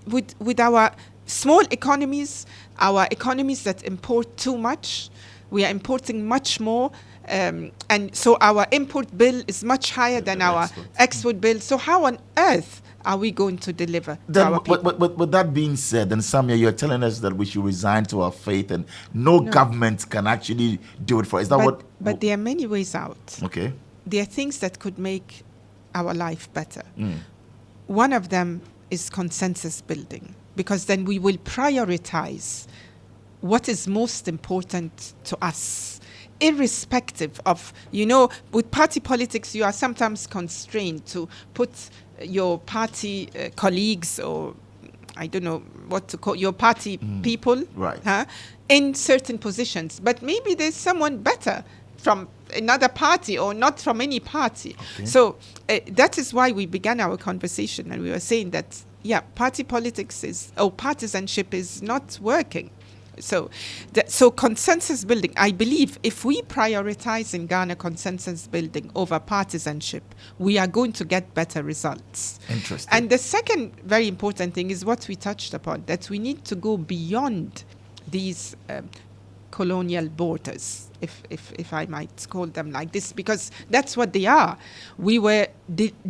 with our small economies, our economies that import too much, we are importing much more, and so our import bill is much higher than our export bill. So how on earth are we going to deliver to our people? But with that being said, then Samia, you're telling us that we should resign to our fate and no government can actually do it for us. But there are many ways out. Okay. There are things that could make our life better. One of them is consensus building, because then we will prioritize what is most important to us, irrespective of, with party politics, you are sometimes constrained to put your party colleagues, or I don't know what to call your party people, in certain positions. But maybe there's someone better from another party or not from any party. Okay. So that is why we began our conversation, and we were saying that, party politics partisanship is not working. So consensus building, I believe if we prioritize in Ghana consensus building over partisanship, we are going to get better results. Interesting. And the second very important thing is what we touched upon, that we need to go beyond these colonial borders, if I might call them like this, because that's what they are. We were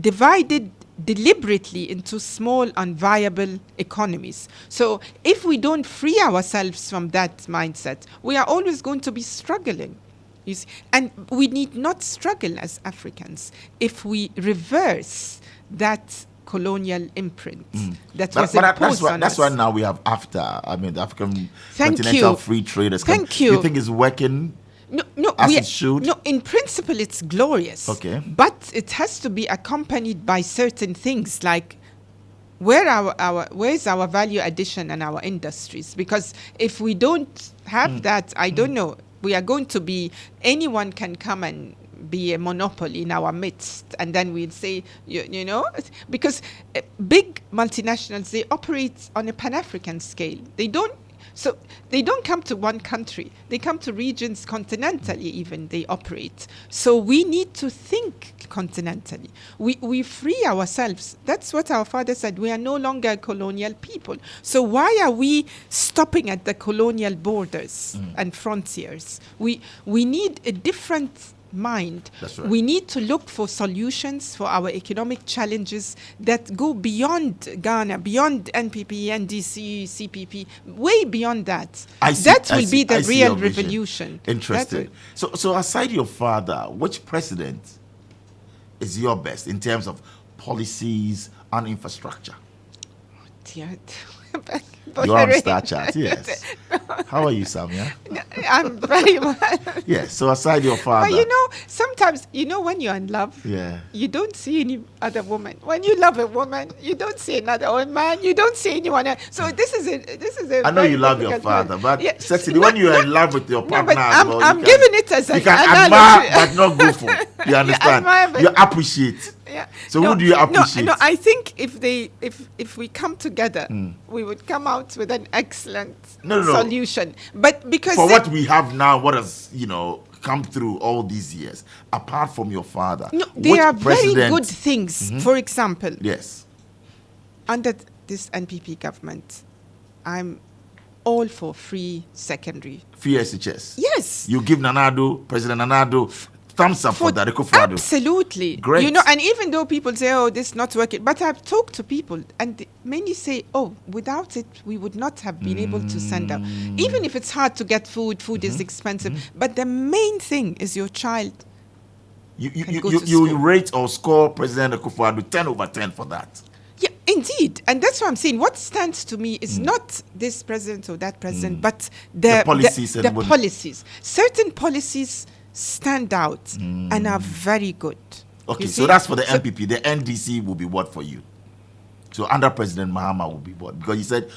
divided deliberately into small unviable economies. So if we don't free ourselves from that mindset, we are always going to be struggling. You see? And we need not struggle as Africans if we reverse that colonial imprint that was imposed on us. That's why now we have the African Continental Free Trade. Thank you. You think it's working? No, as it should? No, in principle it's glorious. Okay. But it has to be accompanied by certain things like where's our value addition and our industries? Because if we don't have that, I don't know, we are going to be, anyone can come and be a monopoly in our midst, and then we'll say, because big multinationals, they operate on a Pan-African scale. They don't come to one country. They come to regions continentally even, they operate. So we need to think continentally. We free ourselves. That's what our father said. We are no longer a colonial people. So why are we stopping at the colonial borders and frontiers? We need a different mind. That's right. We need to look for solutions for our economic challenges that go beyond Ghana, beyond NPP, NDC, CPP, way beyond that. That will be the real revolution. Interesting. So aside your father, which president is your best in terms of policies and infrastructure? Dear, You're on Star Chat, yes. How are you, Samia? I'm very well. Yes, so aside your father. But sometimes, when you're in love, you don't see any other woman. When you love a woman, you don't see another man. You don't see anyone else. So this is a. I know you love your father, but certainly when you're in love with your partner, I'm giving it as an you can admire, but not go for. You understand? You appreciate. Yeah. So who do you appreciate? No, I think if we come together, we would come out with an excellent solution. But because for what we have now, what has come through all these years, apart from your father, there are very good things. For example, yes, under this NPP government, I'm all for free secondary. Free SHS. Yes. You give President Nanado, thumbs up for that. Absolutely. Great. And even though people say, oh, this is not working, but I've talked to people and many say, oh, without it, we would not have been able to send out. Even if it's hard to get food is expensive. But the main thing is your child. You rate or score President Akufo-Addo 10 over 10 for that. Yeah, indeed. And that's what I'm saying. What stands to me is not this president or that president, but the policies. The policies. Certain policies stand out and are very good. Okay, so that's for the MPP. The NDC will be what for you? So under President Mahama will be what? Because you said...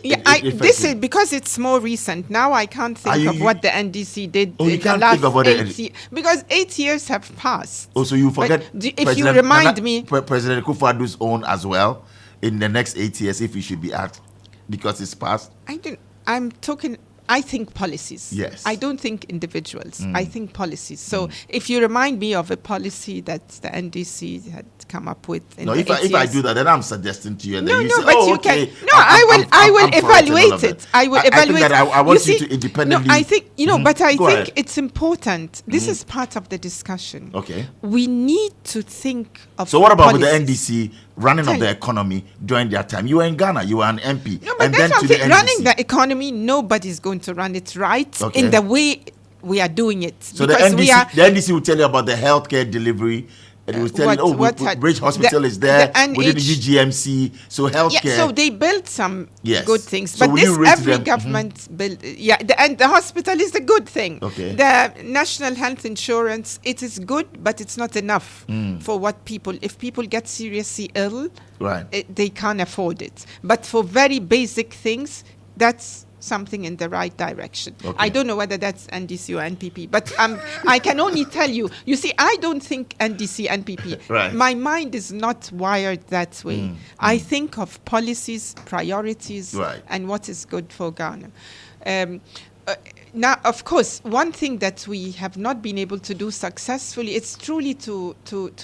this is because it's more recent. Now I can't think of what the NDC did in the last 8 years. Because 8 years have passed. Oh, so you forget... If you remind me... President Akufo-Addo's own as well in the next 8 years if he should be asked because it's passed? I think policies. Yes. I don't think individuals. I think policies. So if you remind me of a policy that the NDC had come up with in the 8 years. If I do that, then I'm suggesting to you and then you say, I will evaluate it. I will evaluate it. I want you to independently... No, I think, but I think it's important. This is part of the discussion. Okay. We need to think of So what about with the NDC running of the economy during their time? You were in Ghana, you were an MP. No, but and that's then running the economy, nobody's going to run it right in the way we are doing it. So the NDC will tell you about the healthcare delivery. And it will tell you, Bridge Hospital is there within the UGMC. So healthcare. Yeah, so they built some good things. So but every government built. And the hospital is a good thing. Okay. The national health insurance, it is good, but it's not enough for what people. If people get seriously ill, they can't afford it. But for very basic things, that's something in the right direction. Okay. I don't know whether that's NDC or NPP, but I can only tell you. You see, I don't think NDC, NPP. Right. My mind is not wired that way. I think of policies, priorities, and what is good for Ghana. Now, of course, one thing that we have not been able to do successfully is truly to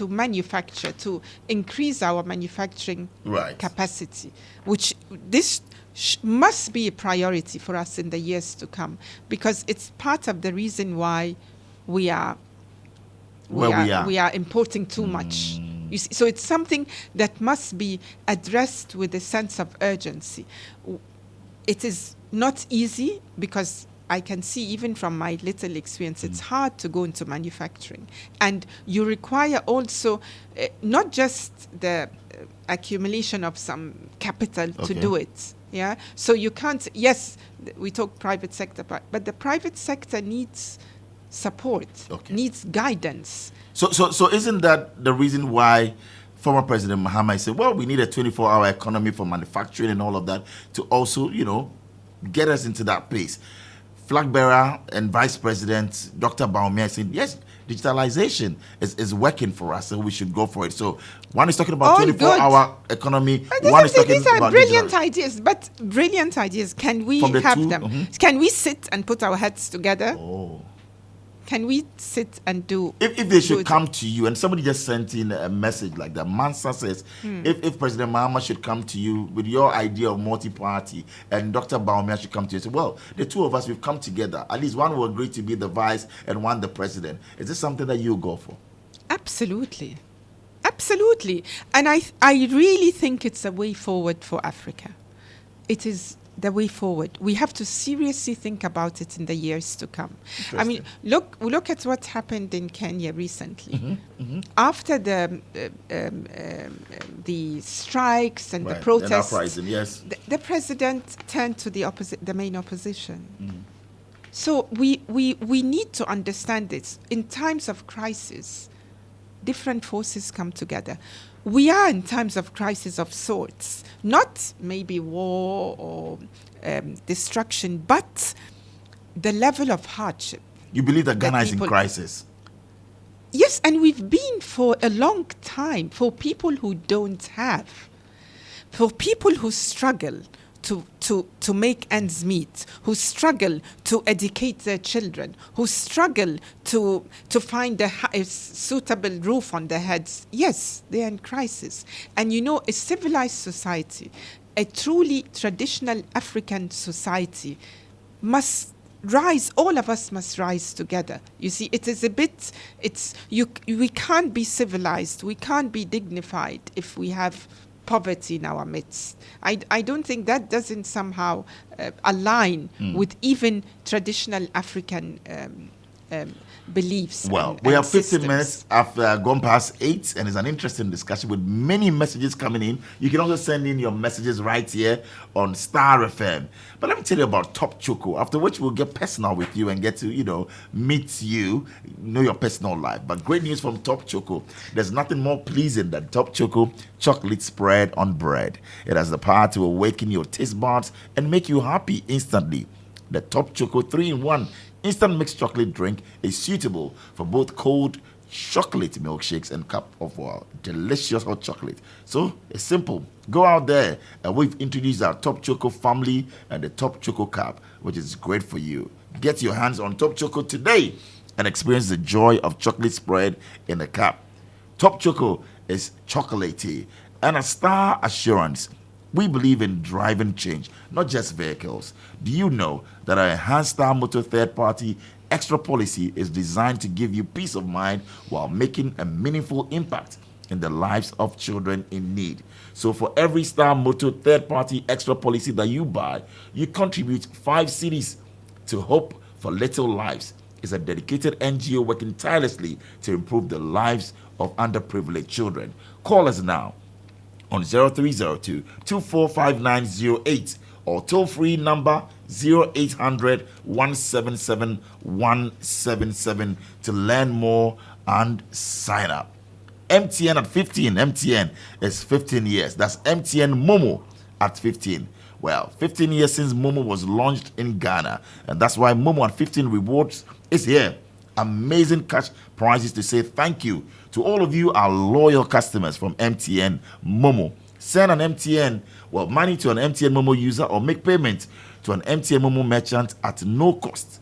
manufacture, to increase our manufacturing capacity, which this must be a priority for us in the years to come, because it's part of the reason why we are importing too much. You see, so it's something that must be addressed with a sense of urgency. It is not easy because I can see even from my little experience, it's hard to go into manufacturing. And you require also not just the accumulation of some capital to do it. Yeah, so you can't. Yes, we talk private sector, but the private sector needs support, needs guidance. So isn't that the reason why former President Mahama said, well, we need a 24-hour economy for manufacturing and all of that to also, get us into that place? Flag bearer and Vice President Dr. Baumia said, yes, digitalization is working for us, so we should go for it. So one is talking about 24-hour economy. One is talking these are about brilliant ideas, but brilliant ideas. Can we have them? Can we sit and put our heads together? Oh. Can we sit and do... If they should come to you, and somebody just sent in a message like that, Mansa says, if President Mahama should come to you with your idea of multi-party, and Dr. Baumia should come to you and say, well, the two of us, we've come together. At least one will agree to be the vice and one the president. Is this something that you go for? Absolutely. Absolutely. And I really think it's a way forward for Africa. It is the way forward. We have to seriously think about it in the years to come. I mean, look at what happened in Kenya recently. After the strikes and the protests, and uprising, yes. the president turned to the main opposition. So we need to understand this. In times of crisis, different forces come together. We are in times of crisis of sorts, not maybe war or destruction, but the level of hardship. You believe that Ghana is in crisis? Yes, and we've been for a long time, for people who don't have, for people who struggle to make ends meet, who struggle to educate their children, who struggle to find a suitable roof on their heads. Yes, they're in crisis. And you know, a civilized society, a truly traditional African society must rise. All of us must rise together. You see, it is a bit, we can't be civilized, we can't be dignified if we have poverty in our midst. I don't think that doesn't somehow align with even traditional African beliefs. Well, we and have 15 systems. minutes after gone past 8, and it's an interesting discussion with many messages coming in. You can also send in your messages right here on Starr FM. But let me tell you about Top Choco, after which we'll get personal with you and get to, meet you, know your personal life. But great news from Top Choco. There's nothing more pleasing than Top Choco chocolate spread on bread. It has the power to awaken your taste buds and make you happy instantly. The Top Choco 3-in-1 instant mixed chocolate drink is suitable for both cold chocolate milkshakes and cup of delicious hot chocolate. So it's simple. Go out there, and we've introduced our Top Choco family and the Top Choco cup, which is great for you. Get your hands on Top Choco today and experience the joy of chocolate spread in a cup. Top Choco is chocolatey, and a Starr Assurance. We believe in driving change, not just vehicles. Do you know that our enhanced Starr Motor third-party extra policy is designed to give you peace of mind while making a meaningful impact in the lives of children in need? So for every Starr Motor third-party extra policy that you buy, you contribute 5 cedis to Hope for Little Lives. It's a dedicated NGO working tirelessly to improve the lives of underprivileged children. Call us now on 0302-245908 or toll-free number 0800-177-177 to learn more and sign up. MTN at 15. MTN is 15 years. That's MTN Momo at 15. Well, 15 years since Momo was launched in Ghana, and that's why Momo at 15 Rewards is here. Amazing cash prizes to say thank you to all of you, our loyal customers from MTN Momo. Send money to an MTN Momo user or make payment to an MTN Momo merchant at no cost.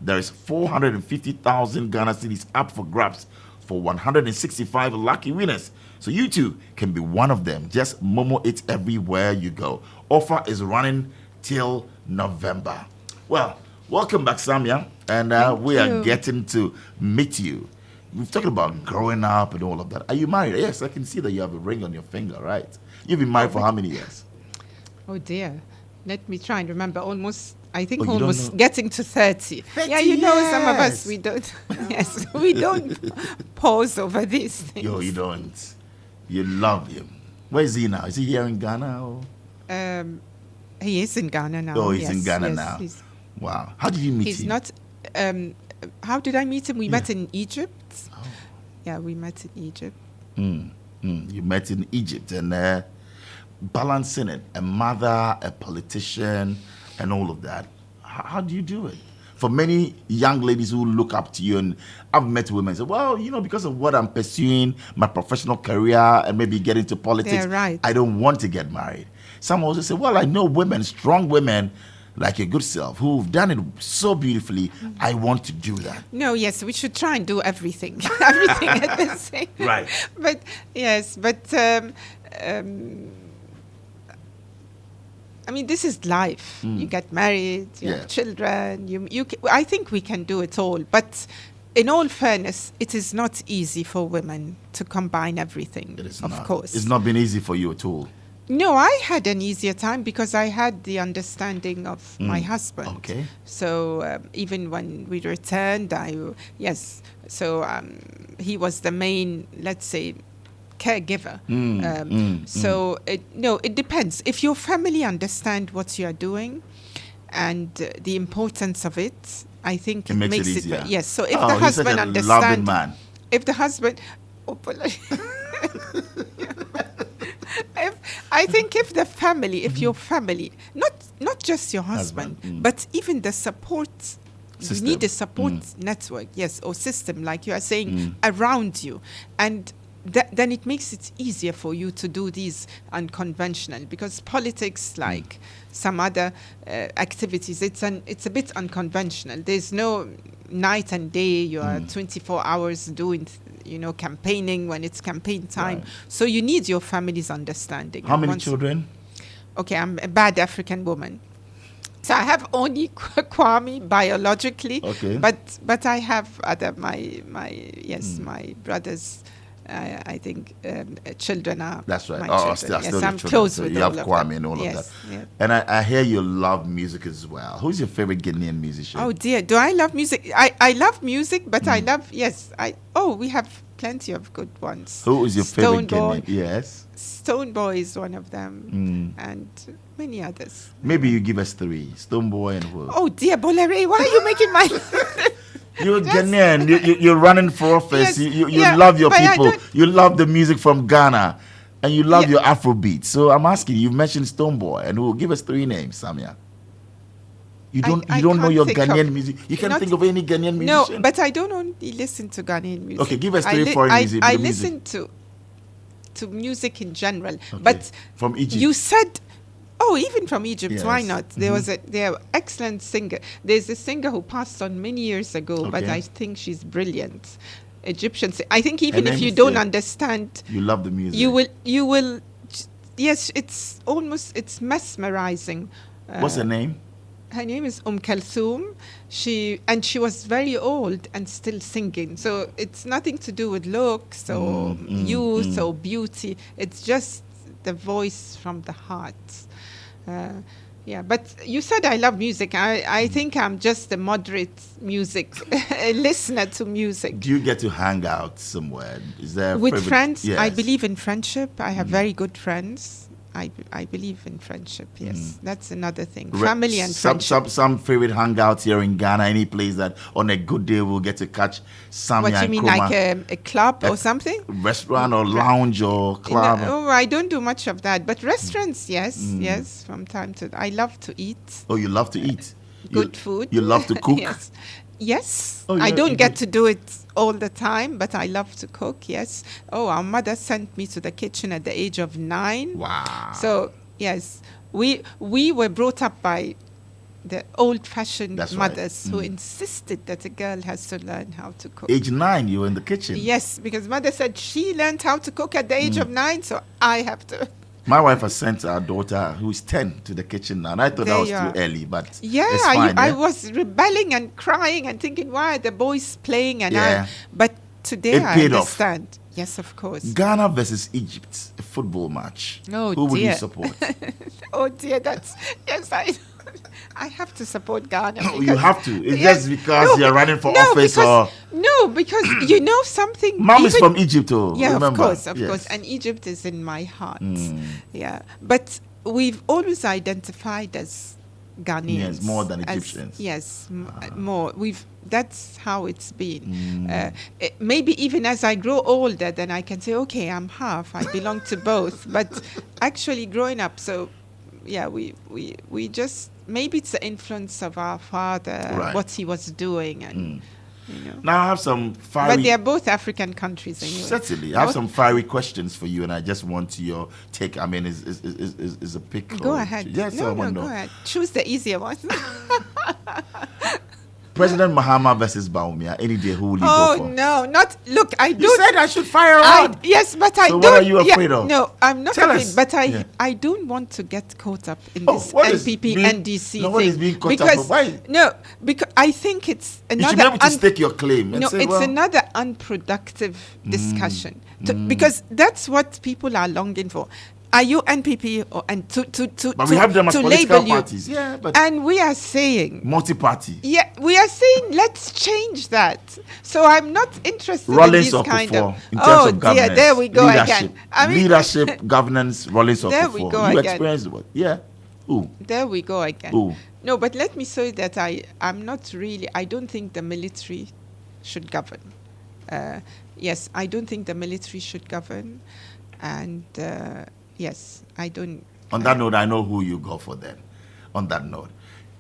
There is 450,000 Ghana cedis up for grabs for 165 lucky winners. So you too can be one of them. Just Momo it everywhere you go. Offer is running till November. Well, welcome back, Samia. And we are getting to meet you. We've talked about growing up and all of that. Are you married? Yes, I can see that you have a ring on your finger, right? You've been married for how many years? Oh dear. Let me try and remember. Almost almost getting to 30. 30 Yeah, you know, some of years. us, we don't. Yes, we don't pause over these things. Yo, you don't. You love him. Where is he now? Is he here in Ghana? Or? He is in Ghana now. Oh, he's in Ghana now. Wow. How did you meet him? He's not. How did I meet him? We met in Egypt. Oh. Yeah, we met in Egypt. You met in Egypt, and balancing it, a mother, a politician, and all of that. How do you do it? For many young ladies who look up to you, and I've met women say, well, because of what I'm pursuing, my professional career, and maybe get into politics, They're right. I don't want to get married. Some also say, well, I know women, strong women, like your good self, who've done it so beautifully. I want to do that. No, yes, we should try and do everything. Everything at the same. Right. But, yes, I mean, this is life. You get married, you have children. I think we can do it all. But in all fairness, it is not easy for women to combine everything. It is of not. course. It's not been easy for you at all. No, I had an easier time because I had the understanding of my husband. Okay. So even when we returned, he was the main, let's say, caregiver. So it depends. If your family understand what you are doing and the importance of it, I think it makes it easier. yes. So if the husband understands, man. If the husband, I think if your family, not just your husband, but even the support, system. You need a support network, yes, or system, like you are saying, around you, and then it makes it easier for you to do these unconventional, because politics, like some other activities, it's a bit unconventional. There's no night and day. You are 24 hours doing campaigning when it's campaign time. Right. So you need your family's understanding. How many children? Okay, I'm a bad African woman. So I have only Kwame biologically. Okay. But I have other my brothers. I think children are. That's right. My children. Still yes, I'm children. close so with you all have of Kwame them. and all yes, of that. Yeah. And I hear you love music as well. Who's your favorite Ghanaian musician? Oh dear, do I love music? I love music, but I love we have plenty of good ones. Who is your favorite Ghanaian? Yes. Stoneboy is one of them, and many others. Maybe you give us three. Stoneboy and who? Oh dear, Bolere, why are you making my... You're Ghanaian. You're running for office. Yes, you love your people. You love the music from Ghana, and you love your Afrobeat. So I'm asking you. You mentioned Stoneboy, and who? Give us three names, Samia. You don't know your Ghanaian music. You can't think of any Ghanaian musician. No, but I don't only listen to Ghanaian music. Okay, give us three foreign music. I listen to music in general, okay. But from Egypt. You said. Oh, even from Egypt, yes. Why not? There are excellent singer. There's a singer who passed on many years ago, but I think she's brilliant. Egyptian. I think even if you don't understand, you love the music. You will. Yes, it's mesmerizing. What's her name? Her name is Kalthum. She was very old and still singing. So it's nothing to do with looks or youth or beauty. It's just the voice from the heart. But you said I love music. I think I'm just a moderate music listener to music. Do you get to hang out somewhere? Is there with friends? Yes. I believe in friendship. I have very good friends. I believe in friendship. Yes, that's another thing. Family and friendship. Some favorite hangouts here in Ghana. Any place that on a good day we'll get to catch Samia Nkrumah. What you mean, like a club or something? Restaurant or lounge or club? I don't do much of that. But restaurants, yes, from time to time. I love to eat. Oh, you love to eat? Good food. You love to cook? Yes. Oh, I don't get to do it all the time, but I love to cook, yes. Oh, our mother sent me to the kitchen at the age of 9. Wow. So, yes, we were brought up by the old-fashioned mothers who insisted that a girl has to learn how to cook. Age 9, you were in the kitchen? Yes, because mother said she learned how to cook at the age of 9, so I have to. My wife has sent our daughter, who is 10, to the kitchen now. And I thought that was too early, but it's fine. I was rebelling and crying and thinking, why are the boys playing? But today I understand. Off. Yes, of course. Ghana versus Egypt, a football match. Oh, who would you support? Oh, dear, I have to support Ghana. No, you have to. It's just because you're running for office or... No, because you know something... Mom is from Egypt, remember? Of course. And Egypt is in my heart. Yeah. But we've always identified as Ghanaians. Yes, more than Egyptians. More. That's how it's been. Maybe even as I grow older, then I can say, okay, I'm half. I belong to both. But actually growing up, so... Yeah, we just, maybe it's the influence of our father, what he was doing, and Now I have some fiery... But they are both African countries anyway. Certainly. I have some fiery questions for you, and I just want your take. I mean, is a pick... Go ahead. Yes, go ahead. Choose the easier one. President Mahama versus Baumia. Any day, who will you go for? Oh, no, not... Look, I don't... You said I should fire out. Yes, but I don't... So what are you afraid of? No, I'm not afraid, but I don't want to get caught up in this NPP, NDC thing. No one is being caught up. Why? No, because I think it's another... You should be able to stake your claim and say, it's another unproductive discussion. Because that's what people are longing for. Are you NPP or and But we have them as political label parties. you? Yeah, but And we are saying multi-party. Yeah, we are saying let's change that. So I'm not interested Rollins in or these kind Kufuor, of. in terms Oh of dear, governance, there we go leadership, again. I mean, leadership, governance, Rollins or there Kufuor. we go You again. experienced what? Yeah. Ooh. There we go again. Ooh. No, but let me say that I'm not really. I don't think the military should govern. Yes, I don't think the military should govern, and yes, I don't. On that note, I know who you go for then. On that note,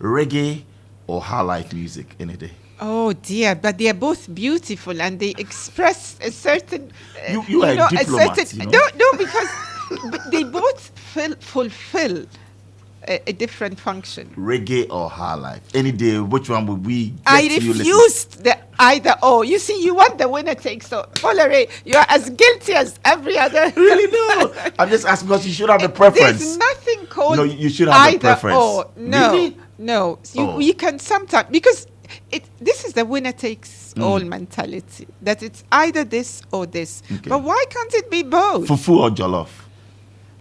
reggae or high life music any day? Oh dear, but they are both beautiful and they express a certain. You are a diplomat, you know? No, because they both fulfill a different function. Reggae or high life any day? Which one would we? I refused the either or. You see, you want the winner takes all. Folare, you are as guilty as every other. Really no. I'm just asking because you should have a preference. There's nothing called No, you should have a either preference. or. No, Really? no. Oh. You can sometimes because this is the winner takes all mentality. That it's either this or this. Okay. But why can't it be both? Fufu or jollof?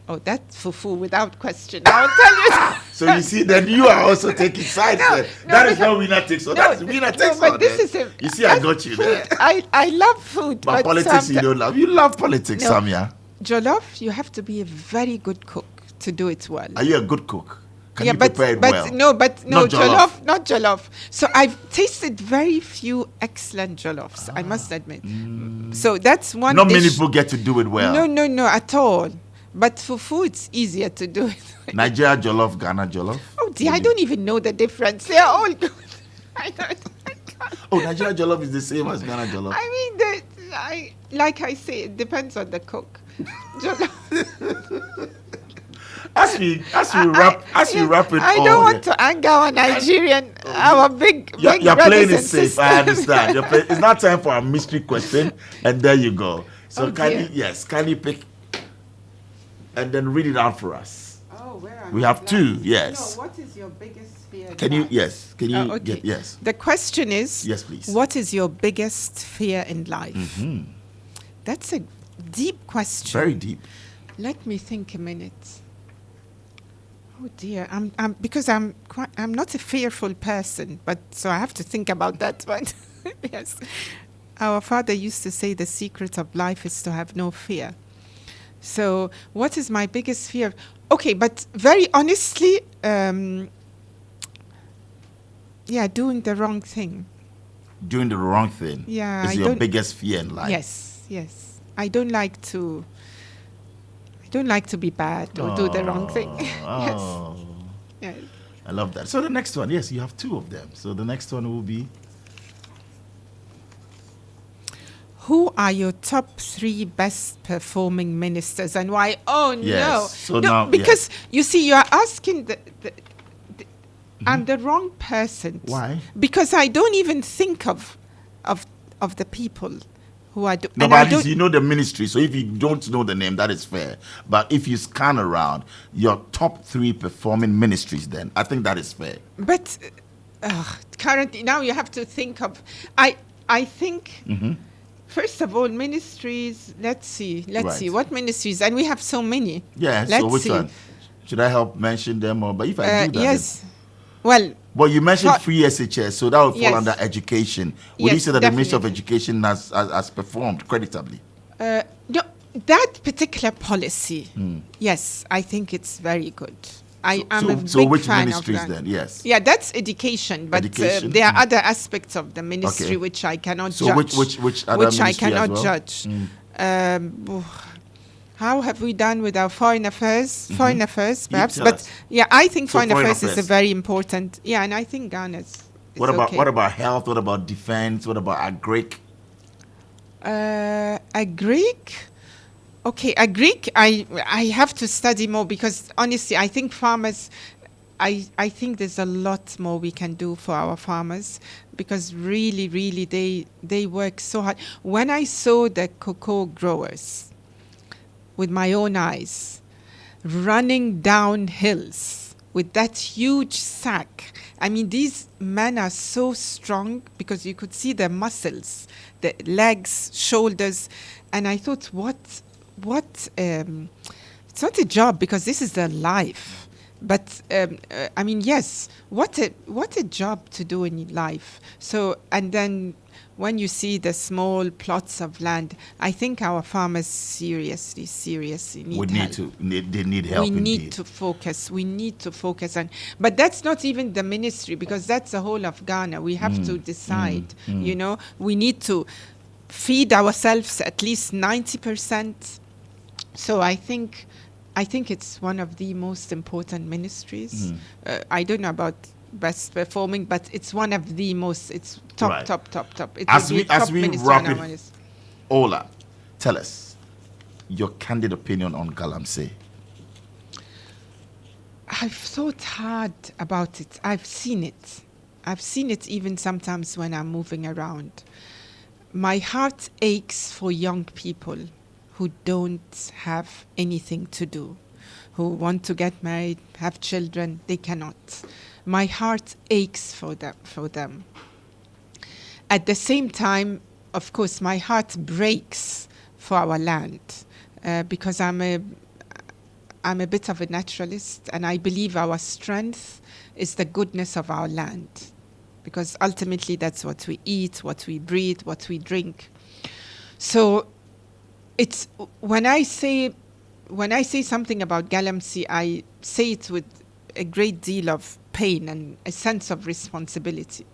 Oh, that's fufu without question. I'll tell you. So you see, then you are also taking sides. No, then. no, That is because- not winner takes all. No, That's winner takes no, but all. this then. is You see, I got you food. there. I love food, But politics you don't love. You love politics, No. Samia. Jollof, you have to be a very good cook to do it well. Are you a good cook? Can yeah, you prepare it well? no, Not jollof. not jollof. So I've tasted very few excellent jollofs. I must admit. So that's one. Not many dish. people get to do it well. No, at all. But for food, it's easier to do it. Nigeria jollof, Ghana jollof. Oh dear, I don't even know the difference. They are all good. I can't. Oh, Nigeria jollof is the same as Ghana jollof. I mean, like I say, it depends on the cook. Jollof. As we wrap it. I all don't want here. to anger our Nigerian, our big You're brothers playing it and safe. sisters. I understand. It's not time for a mystery question, and there you go. So Oh, dear. kindly pick, and then read it out for us. Oh, where are We my have two. glasses? Yes. No, what is your biggest fear? Can you? Yes. Can you? Okay. Get, yes. The question is, Yes, please. what is your biggest fear in life? Mm-hmm. That's a deep question. Very deep. Let me think a minute. Oh dear, because I'm not a fearful person, but so I have to think about that one. Yes, our father used to say the secret of life is to have no fear. So, what is my biggest fear? Okay, but very honestly, doing the wrong thing. Doing the wrong thing. Yeah, Is I your don't- biggest fear in life. Yes. I don't like to be bad or do the wrong thing. Yes. Oh. Yes. I love that. So the next one, yes, you have two of them. So the next one will be Who are your top 3 best performing ministers and why? Oh Yes. no, So no, now- because you see, you are asking I'm the wrong person. Why? Because I don't even think of the people who are doing. No, but at least you know the ministry. So if you don't know the name, that is fair. But if you scan around your top 3 performing ministries, then I think that is fair. But currently, now you have to think of. I think. First of all, ministries. Let's see Right. what ministries, and we have so many. Yeah. Let's so which see. one? Should I help mention them or? But if I do that, Yes. Well, well, you mentioned For- free SHS, so that would fall Yes. under education. Would you Yes, say that the Ministry of definitely. Education has performed creditably? no, that particular policy. Yes, I think it's very good. I'm a big which fan ministries of that. then? Yes. Yeah, that's education, but Education, there are other aspects of the ministry Okay. which I cannot So judge. which other which I ministry as cannot well? judge. How have we done with our foreign affairs? Foreign affairs, perhaps. tell But us. yeah, I think So foreign foreign affairs is a affairs. very important. Yeah, and I think Ghana's. What about health? What about defense? What about agric? A Greek? Okay, a Greek, I have to study more because honestly, I think farmers, I think there's a lot more we can do for our farmers because really, they work so hard. When I saw the cocoa growers with my own eyes running down hills with that huge sack, I mean, these men are so strong because you could see their muscles, the legs, shoulders, and I thought, what It's not a job because this is their life. But I mean, yes, what a job to do in life. So, and then when you see the small plots of land, I think our farmers seriously need help. They need help. We indeed. need to focus. We need to focus on. But that's not even the ministry, because that's the whole of Ghana. We have to decide. You know, we need to feed ourselves at least 90%. So I think it's one of the most important ministries. I don't know about best performing, but it's one of the most. It's top, Right. top. It As will be we top ministry wrap on our it, ministry. Ola, tell us your candid opinion on Galamsey. I've thought hard about it. I've seen it. I've seen it even sometimes when I'm moving around. My heart aches for young people who don't have anything to do, who want to get married, have children, they cannot. My heart aches for them. At the same time, of course, my heart breaks for our land because I'm a bit of a naturalist, and I believe our strength is the goodness of our land, because ultimately that's what we eat, what we breathe, what we drink. So it's when I say something about Galamsey, I say it with a great deal of pain and a sense of responsibility.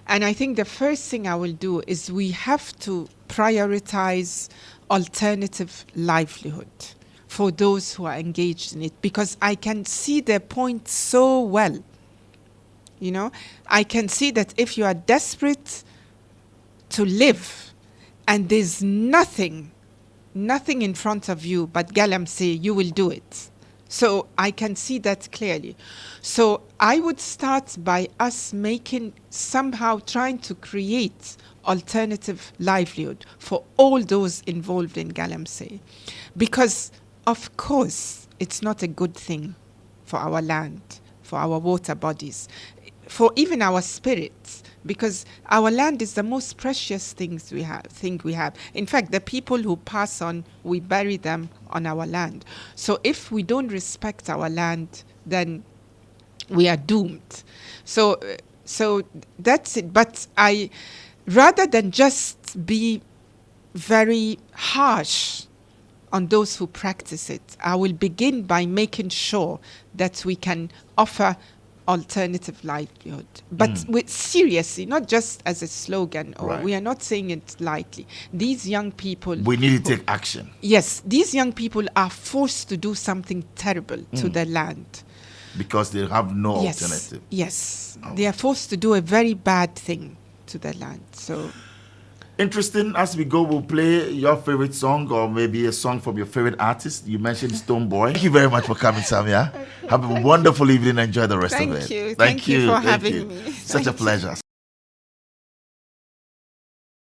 And I think the first thing I will do is we have to prioritize alternative livelihood for those who are engaged in it, because I can see their point so well. You know, I can see that if you are desperate to live and there's nothing in front of you but Galamsey, you will do it. So I can see that clearly. So I would start by us somehow trying to create alternative livelihood for all those involved in Galamsey. Because, of course, it's not a good thing for our land, for our water bodies, for even our spirits, because our land is the most precious thing we have. In fact, the people who pass on, we bury them on our land. So if we don't respect our land, then we are doomed. So that's it. But rather than just be very harsh on those who practice it, I will begin by making sure that we can offer alternative livelihood, but with seriously, not just as a slogan, or Right. we are not saying it lightly. These young people, We need to take action. yes, these young people are forced to do something terrible to their land. Because they have no Yes, alternative. yes, they are forced to do a very bad thing to their land. So Interesting. As we go, we'll play your favorite song, or maybe a song from your favorite artist. You mentioned Stone Boy. Thank you very much for coming, Samia. Have a wonderful evening. Enjoy the rest of it. Thank you. Thank you for having me. Such a pleasure.